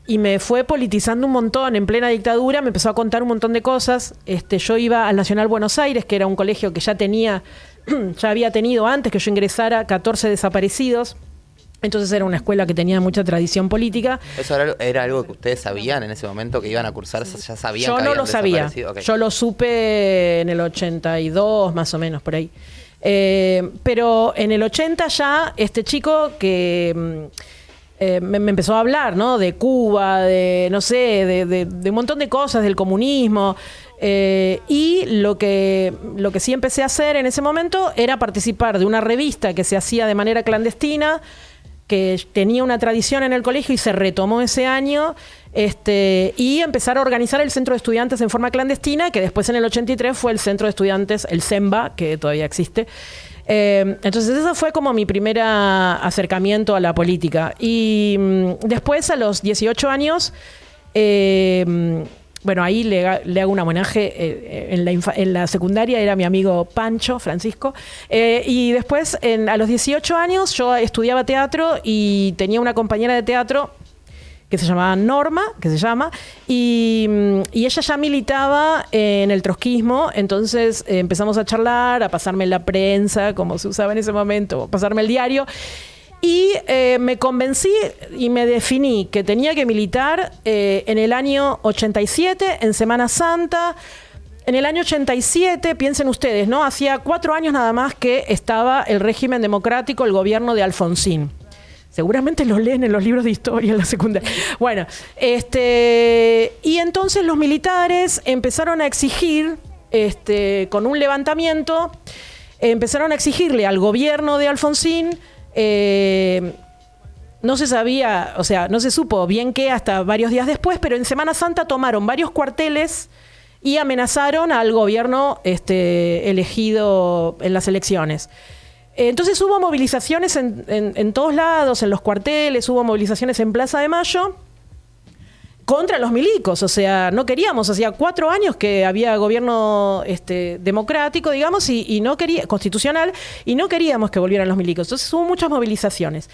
S3: y me fue politizando un montón en plena dictadura, me empezó a contar un montón de cosas. Yo iba al Nacional Buenos Aires, que era un colegio que ya había tenido antes que yo ingresara 14 desaparecidos. Entonces era una escuela que tenía mucha tradición política.
S1: ¿Eso era algo que ustedes sabían en ese momento que iban a cursar? ¿Ya sabían
S3: yo
S1: que
S3: no lo sabía.
S1: Okay.
S3: Yo lo supe en el 82, más o menos, por ahí. Pero en el 80 ya este chico que me empezó a hablar, ¿no? De Cuba, de no sé, de un montón de cosas, del comunismo. Y lo que sí empecé a hacer en ese momento era participar de una revista que se hacía de manera clandestina, que tenía una tradición en el colegio y se retomó ese año, y empezar a organizar el centro de estudiantes en forma clandestina, que después en el 83 fue el centro de estudiantes, el CEMBA, que todavía existe. Entonces ese fue como mi primer acercamiento a la política. Y después a los 18 años... bueno, ahí le hago un homenaje. En la secundaria era mi amigo Pancho, Francisco. Y después, a los 18 años, yo estudiaba teatro y tenía una compañera de teatro que se llamaba Norma, y ella ya militaba en el trotskismo. Entonces empezamos a charlar, a pasarme la prensa, como se usaba en ese momento, pasarme el diario. Y me convencí y me definí que tenía que militar en el año 87, en Semana Santa. En el año 87, piensen ustedes, ¿no? Hacía 4 años nada más que estaba el régimen democrático, el gobierno de Alfonsín. Seguramente lo leen en los libros de historia en la secundaria. Bueno, y entonces los militares empezaron a exigir, con un levantamiento, empezaron a exigirle al gobierno de Alfonsín. No se sabía, o sea, no se supo bien qué hasta varios días después, pero en Semana Santa tomaron varios cuarteles y amenazaron al gobierno elegido en las elecciones. Entonces hubo movilizaciones en todos lados, en los cuarteles, hubo movilizaciones en Plaza de Mayo contra los milicos. O sea, no queríamos, hacía 4 años que había gobierno democrático, digamos, y no quería, constitucional, y no queríamos que volvieran los milicos. Entonces hubo muchas movilizaciones.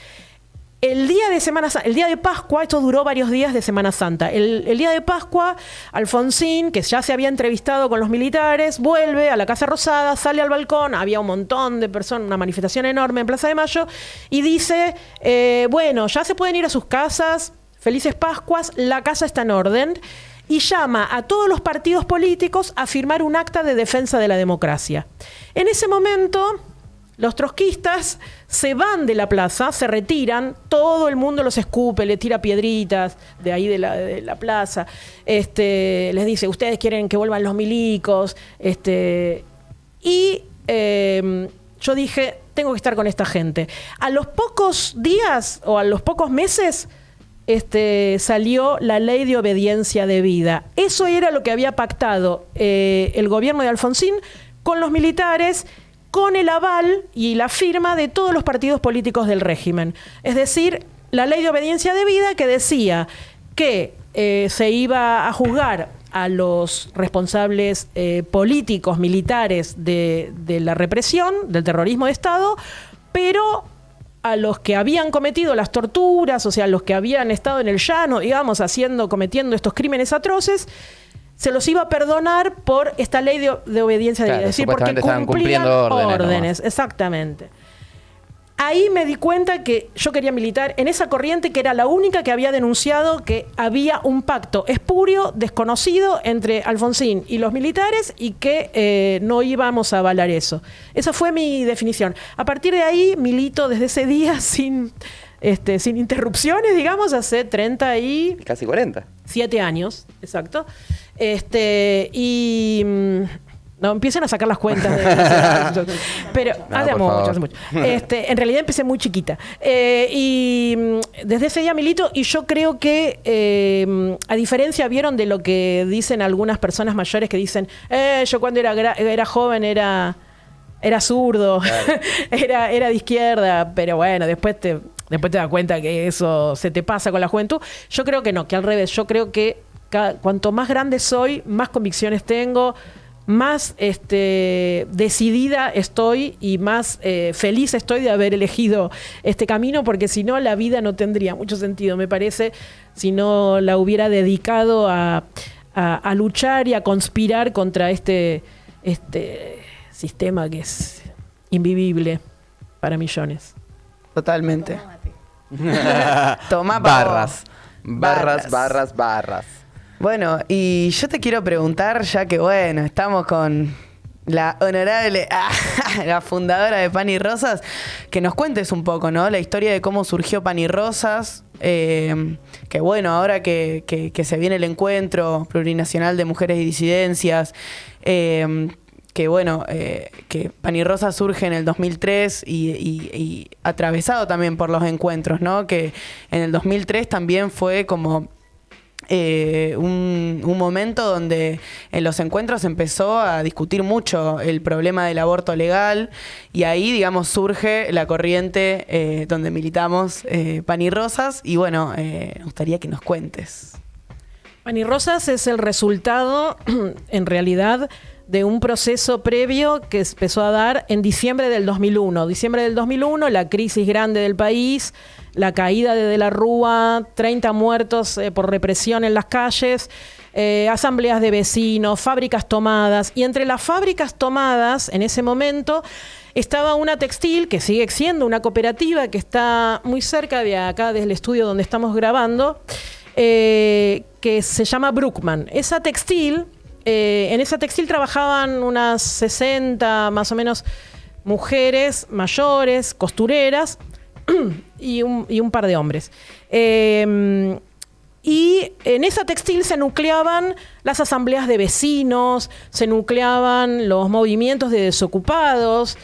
S3: El día de Semana Santa, el día de Pascua, esto duró varios días de Semana Santa. El día de Pascua, Alfonsín, que ya se había entrevistado con los militares, vuelve a la Casa Rosada, sale al balcón, había un montón de personas, una manifestación enorme en Plaza de Mayo, y dice, bueno, ya se pueden ir a sus casas, felices Pascuas, la casa está en orden, y llama a todos los partidos políticos a firmar un acta de defensa de la democracia. En ese momento, los trotskistas se van de la plaza, se retiran, todo el mundo los escupe, le tira piedritas de ahí de la plaza, les dice, ustedes quieren que vuelvan los milicos, y yo dije, tengo que estar con esta gente. A los pocos días o a los pocos meses salió la ley de obediencia debida. Eso era lo que había pactado el gobierno de Alfonsín con los militares, con el aval y la firma de todos los partidos políticos del régimen. Es decir, la ley de obediencia debida que decía que se iba a juzgar a los responsables políticos, militares de la represión, del terrorismo de Estado, pero a los que habían cometido las torturas, o sea, los que habían estado en el llano, digamos, cometiendo estos crímenes atroces, se los iba a perdonar por esta ley de obediencia debida. Es decir, porque cumplían órdenes. Exactamente. Ahí me di cuenta que yo quería militar en esa corriente que era la única que había denunciado que había un pacto espurio, desconocido entre Alfonsín y los militares y que no íbamos a avalar eso. Esa fue mi definición. A partir de ahí milito desde ese día sin interrupciones, digamos, hace 30 y...
S1: Casi 40.
S3: 7 años, exacto. No, empiecen a sacar las cuentas. Pero hace mucho. En realidad empecé muy chiquita. Y desde ese día milito, y yo creo que, a diferencia, vieron de lo que dicen algunas personas mayores que dicen, yo cuando era joven era zurdo, claro. era de izquierda, pero bueno, después te das cuenta que eso se te pasa con la juventud. Yo creo que no, que al revés. Yo creo que cuanto más grande soy, más convicciones tengo, más decidida estoy y más feliz estoy de haber elegido este camino, porque si no la vida no tendría mucho sentido, me parece, si no la hubiera dedicado a luchar y a conspirar contra este sistema que es invivible para millones.
S2: Totalmente. Toma
S1: barras.
S2: Bueno, y yo te quiero preguntar, ya que bueno, estamos con la honorable, la fundadora de Pan y Rosas, que nos cuentes un poco, ¿no? La historia de cómo surgió Pan y Rosas, que bueno, ahora que se viene el encuentro plurinacional de mujeres y disidencias, que bueno, que Pan y Rosas surge en el 2003 y atravesado también por los encuentros, ¿no? Que en el 2003 también fue como... un momento donde en los encuentros empezó a discutir mucho el problema del aborto legal, y ahí, digamos, surge la corriente donde militamos Pan y Rosas, y bueno, nos gustaría que nos cuentes.
S3: Pan y Rosas es el resultado, en realidad, de un proceso previo que empezó a dar en diciembre del 2001. Diciembre del 2001, la crisis grande del país, la caída de la Rúa, 30 muertos por represión en las calles, asambleas de vecinos, fábricas tomadas. Y entre las fábricas tomadas, en ese momento, estaba una textil, que sigue siendo una cooperativa, que está muy cerca de acá, del estudio donde estamos grabando, que se llama Bruckmann. Esa textil... en esa textil trabajaban unas 60 más o menos mujeres mayores, costureras y un par de hombres. Y en esa textil se nucleaban las asambleas de vecinos, se nucleaban los movimientos de desocupados.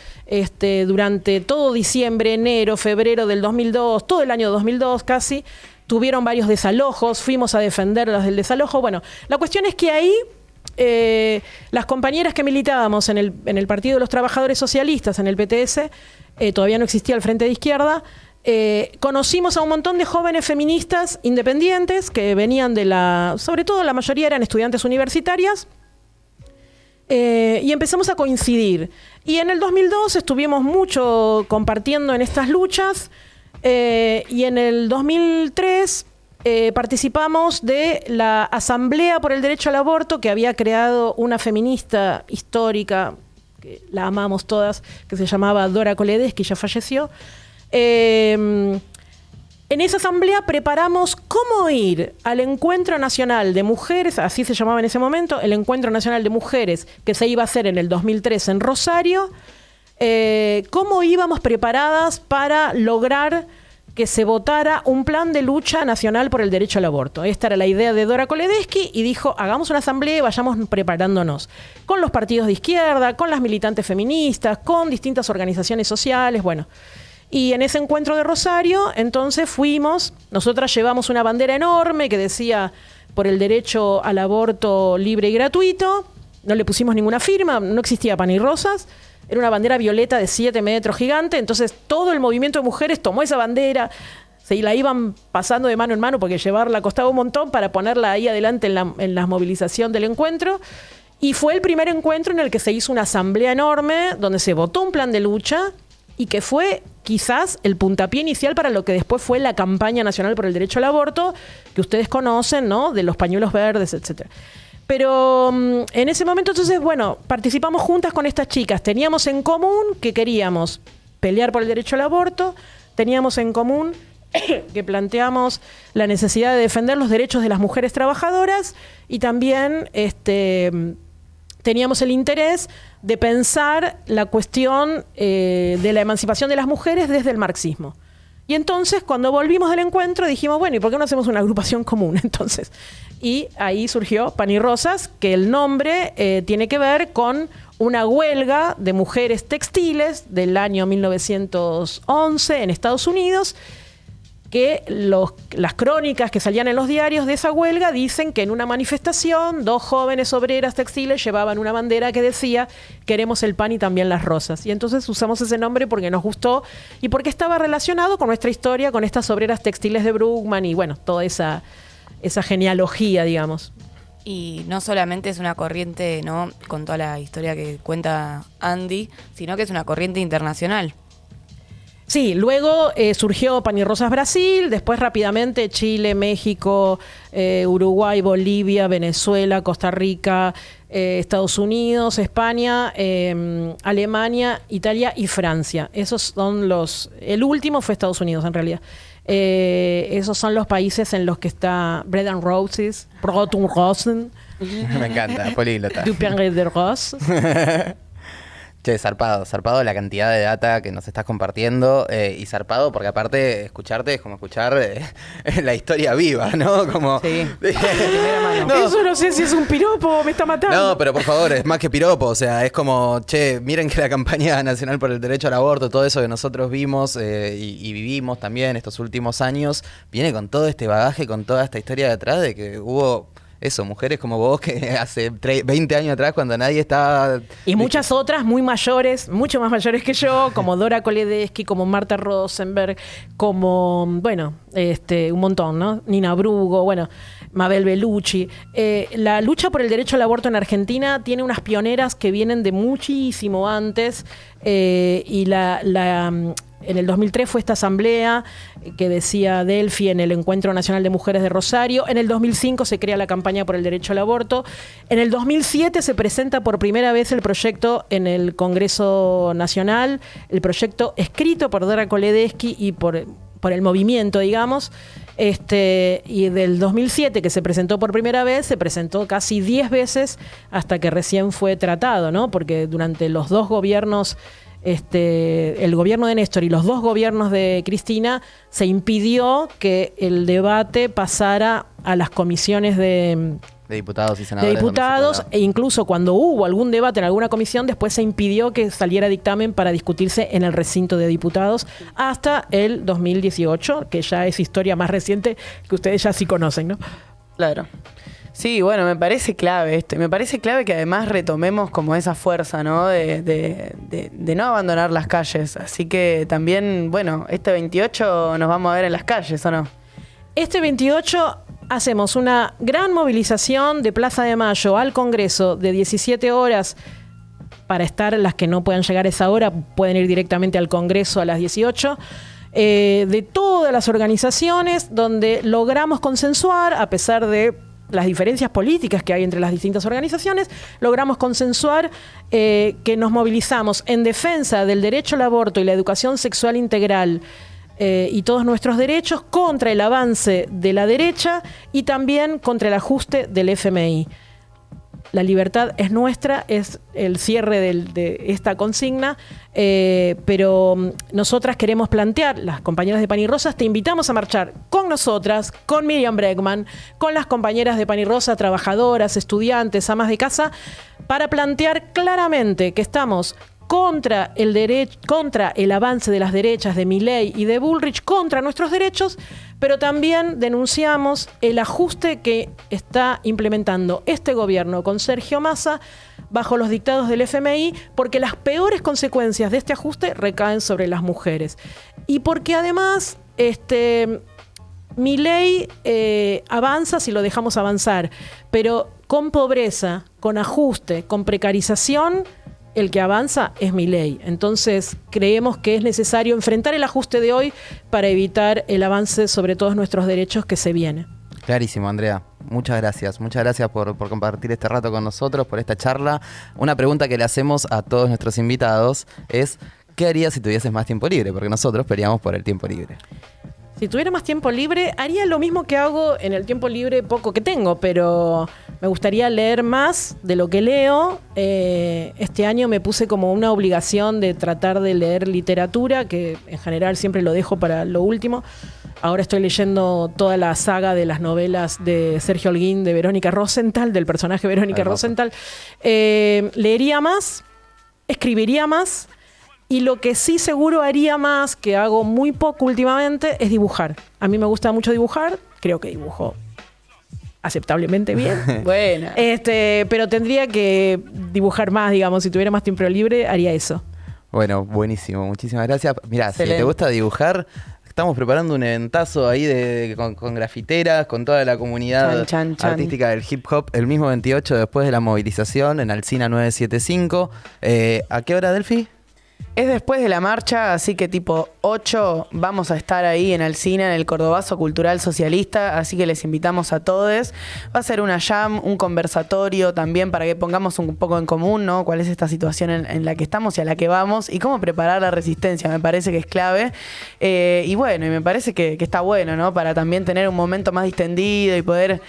S3: Durante todo diciembre, enero, febrero del 2002, todo el año 2002 casi, tuvieron varios desalojos, fuimos a defender los del desalojo. Bueno, la cuestión es que ahí las compañeras que militábamos en el Partido de los Trabajadores Socialistas, en el PTS, todavía no existía el Frente de Izquierda, conocimos a un montón de jóvenes feministas independientes que venían sobre todo la mayoría eran estudiantes universitarias, y empezamos a coincidir. Y en el 2002 estuvimos mucho compartiendo en estas luchas, y en el 2003 participamos de la Asamblea por el Derecho al Aborto que había creado una feminista histórica, que la amamos todas, que se llamaba Dora Koledesky, ya falleció. En esa asamblea preparamos cómo ir al Encuentro Nacional de Mujeres, así se llamaba en ese momento, el Encuentro Nacional de Mujeres que se iba a hacer en el 2003 en Rosario, cómo íbamos preparadas para lograr que se votara un plan de lucha nacional por el derecho al aborto. Esta era la idea de Dora Koledesky y dijo, hagamos una asamblea y vayamos preparándonos. Con los partidos de izquierda, con las militantes feministas, con distintas organizaciones sociales, bueno. Y en ese encuentro de Rosario, entonces fuimos, nosotras llevamos una bandera enorme que decía por el derecho al aborto libre y gratuito, no le pusimos ninguna firma, no existía pan y rosas, era una bandera violeta de 7 metros gigante, entonces todo el movimiento de mujeres tomó esa bandera, se la iban pasando de mano en mano porque llevarla costaba un montón para ponerla ahí adelante en la movilización del encuentro. Y fue el primer encuentro en el que se hizo una asamblea enorme donde se votó un plan de lucha y que fue quizás el puntapié inicial para lo que después fue la campaña nacional por el derecho al aborto, que ustedes conocen, ¿no? De los pañuelos verdes, etcétera. Pero en ese momento, entonces, bueno, participamos juntas con estas chicas. Teníamos en común que queríamos pelear por el derecho al aborto, teníamos en común que planteamos la necesidad de defender los derechos de las mujeres trabajadoras y también teníamos el interés de pensar la cuestión de la emancipación de las mujeres desde el marxismo. Y entonces, cuando volvimos del encuentro, dijimos, bueno, ¿y por qué no hacemos una agrupación común? Entonces, y ahí surgió Pan y Rosas, que el nombre tiene que ver con una huelga de mujeres textiles del año 1911 en Estados Unidos, que las crónicas que salían en los diarios de esa huelga dicen que en una manifestación 2 jóvenes obreras textiles llevaban una bandera que decía queremos el pan y también las rosas. Y entonces usamos ese nombre porque nos gustó y porque estaba relacionado con nuestra historia, con estas obreras textiles de Bruckmann y bueno, toda esa genealogía, digamos.
S4: Y no solamente es una corriente, ¿no?, con toda la historia que cuenta Andy, sino que es una corriente internacional.
S3: Sí, luego surgió Pan y Rosas Brasil, después rápidamente Chile, México, Uruguay, Bolivia, Venezuela, Costa Rica, Estados Unidos, España, Alemania, Italia y Francia. Esos son el último fue Estados Unidos en realidad. Esos son los países en los que está Bread and Roses, Brot und Rosen.
S1: Me encanta, políglota.
S3: Du pain de rose.
S1: Che, zarpado la cantidad de data que nos estás compartiendo y zarpado porque aparte escucharte es como escuchar la historia viva, ¿no? Como
S2: sí, de primera mano.
S3: No, eso no sé si es un piropo, me está matando.
S1: No, pero por favor, es más que piropo, o sea, es como, che, miren que la campaña nacional por el derecho al aborto, todo eso que nosotros vimos y vivimos también estos últimos años, viene con todo este bagaje, con toda esta historia detrás de que hubo... Eso, mujeres como vos que hace 20 años atrás cuando nadie estaba...
S3: Y muchas otras muy mayores, mucho más mayores que yo, como Dora Koledesky, como Marta Rosenberg, como, bueno, un montón, ¿no? Nina Brugo, bueno, Mabel Bellucci. La lucha por el derecho al aborto en Argentina tiene unas pioneras que vienen de muchísimo antes y en el 2003 fue esta asamblea que decía Delphi en el Encuentro Nacional de Mujeres de Rosario. En el 2005 se crea la campaña por el derecho al aborto. En el 2007 se presenta por primera vez el proyecto en el Congreso Nacional, el proyecto escrito por Dora Koledesky y por el movimiento, digamos. Y del 2007 que se presentó por primera vez, se presentó casi 10 veces hasta que recién fue tratado, ¿no? Porque durante los 2 gobiernos, el gobierno de Néstor y los 2 gobiernos de Cristina, se impidió que el debate pasara a las comisiones de
S1: diputados y senadores.
S3: De diputados, e incluso cuando hubo algún debate en alguna comisión, después se impidió que saliera dictamen para discutirse en el recinto de diputados hasta el 2018, que ya es historia más reciente que ustedes ya sí conocen, ¿no?
S2: Claro. Sí, bueno, me parece clave esto. Y me parece clave que además retomemos como esa fuerza, ¿no? De no abandonar las calles. Así que también, bueno, este 28 nos vamos a ver en las calles, ¿o no?
S3: Este 28 hacemos una gran movilización de Plaza de Mayo al Congreso de 17 horas. Para estar, las que no puedan llegar a esa hora pueden ir directamente al Congreso a las 18. De todas las organizaciones, donde logramos consensuar, a pesar de las diferencias políticas que hay entre las distintas organizaciones, logramos consensuar que nos movilizamos en defensa del derecho al aborto y la educación sexual integral y todos nuestros derechos, contra el avance de la derecha y también contra el ajuste del FMI. La libertad es nuestra, es el cierre de esta consigna, pero nosotras queremos plantear, las compañeras de Pan y Rosas, te invitamos a marchar con nosotras, con Miriam Bregman, con las compañeras de Pan y Rosa, trabajadoras, estudiantes, amas de casa, para plantear claramente que estamos contra el avance de las derechas de Milei y de Bullrich, contra nuestros derechos, pero también denunciamos el ajuste que está implementando este gobierno con Sergio Massa bajo los dictados del FMI, porque las peores consecuencias de este ajuste recaen sobre las mujeres. Y porque además Milei avanza si lo dejamos avanzar, pero con pobreza, con ajuste, con precarización, el que avanza es Milei. Entonces, creemos que es necesario enfrentar el ajuste de hoy para evitar el avance sobre todos nuestros derechos que se viene.
S1: Clarísimo, Andrea. Muchas gracias. Muchas gracias por compartir este rato con nosotros, por esta charla. Una pregunta que le hacemos a todos nuestros invitados es: ¿qué harías si tuvieses más tiempo libre? Porque nosotros peleamos por el tiempo libre.
S3: Si tuviera más tiempo libre, haría lo mismo que hago en el tiempo libre poco que tengo, pero me gustaría leer más de lo que leo. Este año me puse como una obligación de tratar de leer literatura, que en general siempre lo dejo para lo último. Ahora estoy leyendo toda la saga de las novelas de Sergio Holguín, de Verónica Rosenthal, del personaje Verónica Rosenthal. Leería más, escribiría más. Y lo que sí seguro haría más, que hago muy poco últimamente, es dibujar. A mí me gusta mucho dibujar, creo que dibujo aceptablemente bien.
S2: Bueno.
S3: Pero tendría que dibujar más, digamos, si tuviera más tiempo libre, haría eso.
S1: Bueno, buenísimo, muchísimas gracias. Mirá, si te gusta dibujar, estamos preparando un eventazo ahí con grafiteras, con toda la comunidad artística del hip hop, el mismo 28 después de la movilización en Alsina 975. ¿A qué hora, Delphi?
S2: Es después de la marcha, así que tipo 8 vamos a estar ahí en Alsina, en el Cordobazo Cultural Socialista, así que les invitamos a todos. Va a ser una jam, un conversatorio también para que pongamos un poco en común, ¿no? Cuál es esta situación en la que estamos y a la que vamos y cómo preparar la resistencia, me parece que es clave. Y bueno, y me parece que está bueno, ¿no? Para también tener un momento más distendido y poder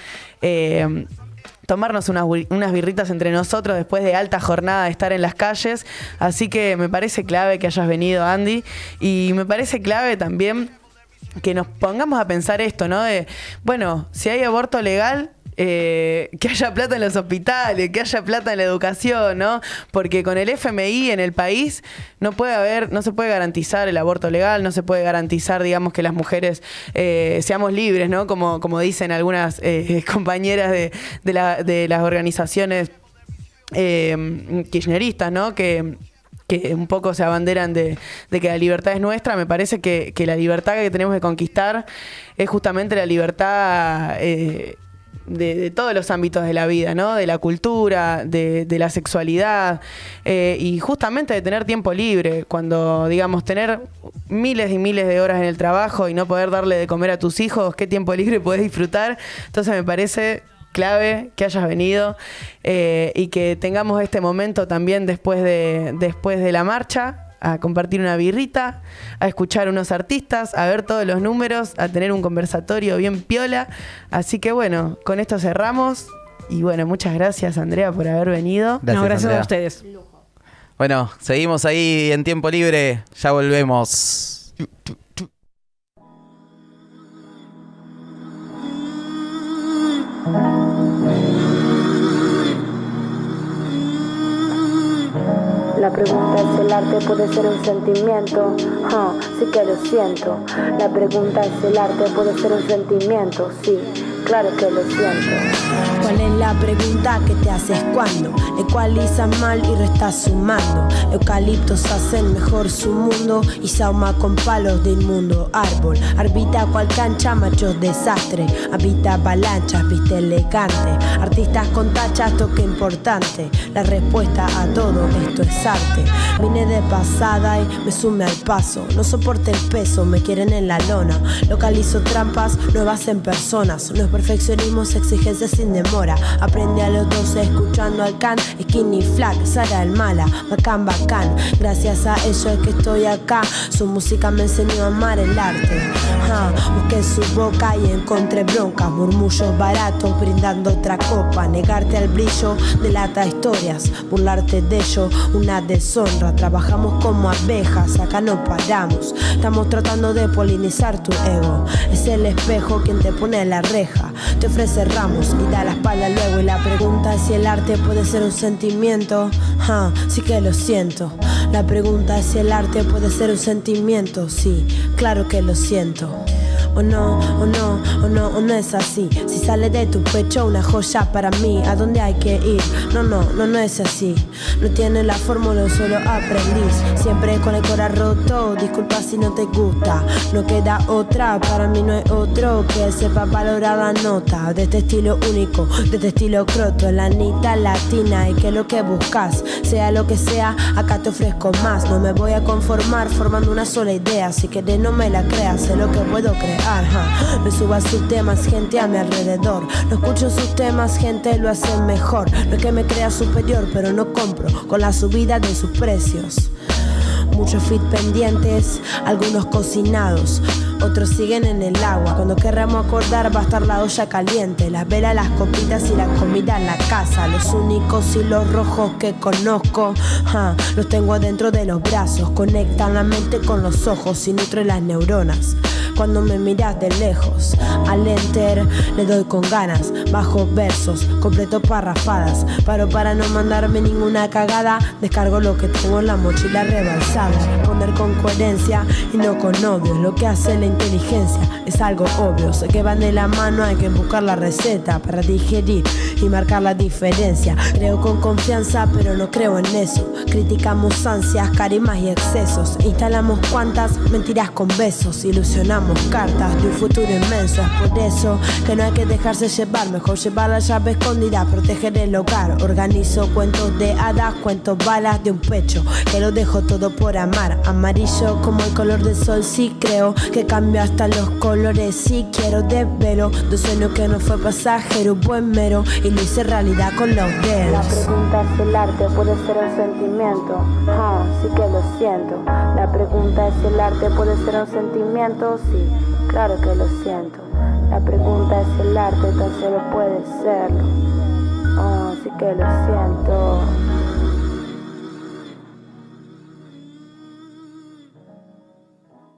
S2: tomarnos unas birritas entre nosotros después de alta jornada de estar en las calles. Así que me parece clave que hayas venido, Andy. Y me parece clave también que nos pongamos a pensar esto, ¿no? De, bueno, si hay aborto legal, que haya plata en los hospitales, que haya plata en la educación, ¿no? Porque con el FMI en el país no se puede garantizar el aborto legal, no se puede garantizar, digamos, que las mujeres seamos libres, ¿no? Como dicen algunas compañeras de las organizaciones kirchneristas, ¿no? Que un poco se abanderan de que la libertad es nuestra. Me parece que la libertad que tenemos que conquistar es justamente la libertad de todos los ámbitos de la vida, ¿no? De la cultura, de la sexualidad y justamente de tener tiempo libre. Cuando, digamos, tener miles y miles de horas en el trabajo y no poder darle de comer a tus hijos, ¿qué tiempo libre podés disfrutar? Entonces me parece clave que hayas venido y que tengamos este momento también después de la marcha, a compartir una birrita, a escuchar unos artistas, a ver todos los números, a tener un conversatorio bien piola. Así que bueno, con esto cerramos. Y bueno, muchas gracias, Andrea, por haber venido.
S3: Gracias
S1: Andrea.
S3: a ustedes.
S1: Bueno, seguimos ahí en tiempo libre. Ya volvemos.
S5: La pregunta es: ¿el arte puede ser un sentimiento? Sí que lo siento. La pregunta es: ¿el arte puede ser un sentimiento? Sí, claro que lo siento.
S6: ¿Cuál es la pregunta que te haces cuando ecualizas mal y restas sumando? Eucaliptos hacen mejor su mundo y sauma con palos de inmundo. Árbol, arbita cual cancha, machos desastre. Habita avalanchas, viste elegante. Artistas con tachas, toque importante. La respuesta a todo esto es arte. Vine de pasada y me sume al paso. No soporte el peso, me quieren en la lona. Localizo trampas nuevas en personas. No es perfeccionismo, es exigencia sin demora. Aprende a los 12 escuchando al Can, Skinny Flag, Sara el Mala, bacán, bacán. Gracias a ello es que estoy acá. Su música me enseñó a amar el arte. Busqué su boca y encontré broncas, murmullos baratos brindando otra copa. Negarte al brillo delata historias, burlarte de ello una deshonra. Trabajamos como abejas, acá no paramos. Estamos tratando de polinizar tu ego. Es el espejo quien te pone la reja. Te ofrece ramos y da la espalda luego. Y la pregunta es si el arte puede ser un sentimiento. Sí que lo siento. La pregunta es si el arte puede ser un sentimiento. Sí, claro que lo siento. O no, o no, o no, o no es así. Si sale de tu pecho una joya para mí, ¿a dónde hay que ir? No, no, no, no es así. No tiene la fórmula, solo aprendiz. Siempre con el corazón roto, disculpa si no te gusta. No queda otra, para mí no hay otro que sepa valorar la nota de este estilo único, de este estilo croto, la anita latina. Y que lo que buscas, sea lo que sea, acá te ofrezco más. No me voy a conformar formando una sola idea. Si querés no me la creas, sé lo que puedo crear. Me subo a sus temas, gente a mi alrededor. No escucho sus temas, gente lo hace mejor. No es que me crea superior, pero no compro con la subida de sus precios. Muchos fit pendientes, algunos cocinados, otros siguen en el agua. Cuando querramos acordar va a estar la olla caliente, las velas, las copitas y la comida en la casa. Los únicos hilos rojos que conozco, los tengo adentro de los brazos. Conectan la mente con los ojos y nutren las neuronas. Cuando me miras de lejos, al enter le doy con ganas. Bajo versos, completo parrafadas. Paro para no mandarme ninguna cagada. Descargo lo que tengo en la mochila rebalsada. Responder con coherencia y no con odio. Lo que hace la inteligencia es algo obvio. Sé que van de la mano, hay que buscar la receta para digerir y marcar la diferencia. Creo con confianza, pero no creo en eso. Criticamos ansias, carismas y excesos. Instalamos cuantas mentiras con besos. Ilusionamos cartas de un futuro inmenso. Es por eso que no hay que dejarse llevar. Mejor llevar la llave escondida, proteger el hogar. Organizo cuentos de hadas, cuentos balas de un pecho que lo dejo todo por amar. Amarillo como el color del sol, sí creo que cambio hasta los colores. Sí quiero desvelo de un sueño que no fue pasajero, buen mero, y lo hice realidad con los dedos.
S5: La pregunta es si el arte puede ser un sentimiento. Sí que lo siento. La pregunta es si el arte puede ser un sentimiento. Sí, claro que lo siento. La pregunta es si el arte tan solo puede serlo. Sí que lo siento.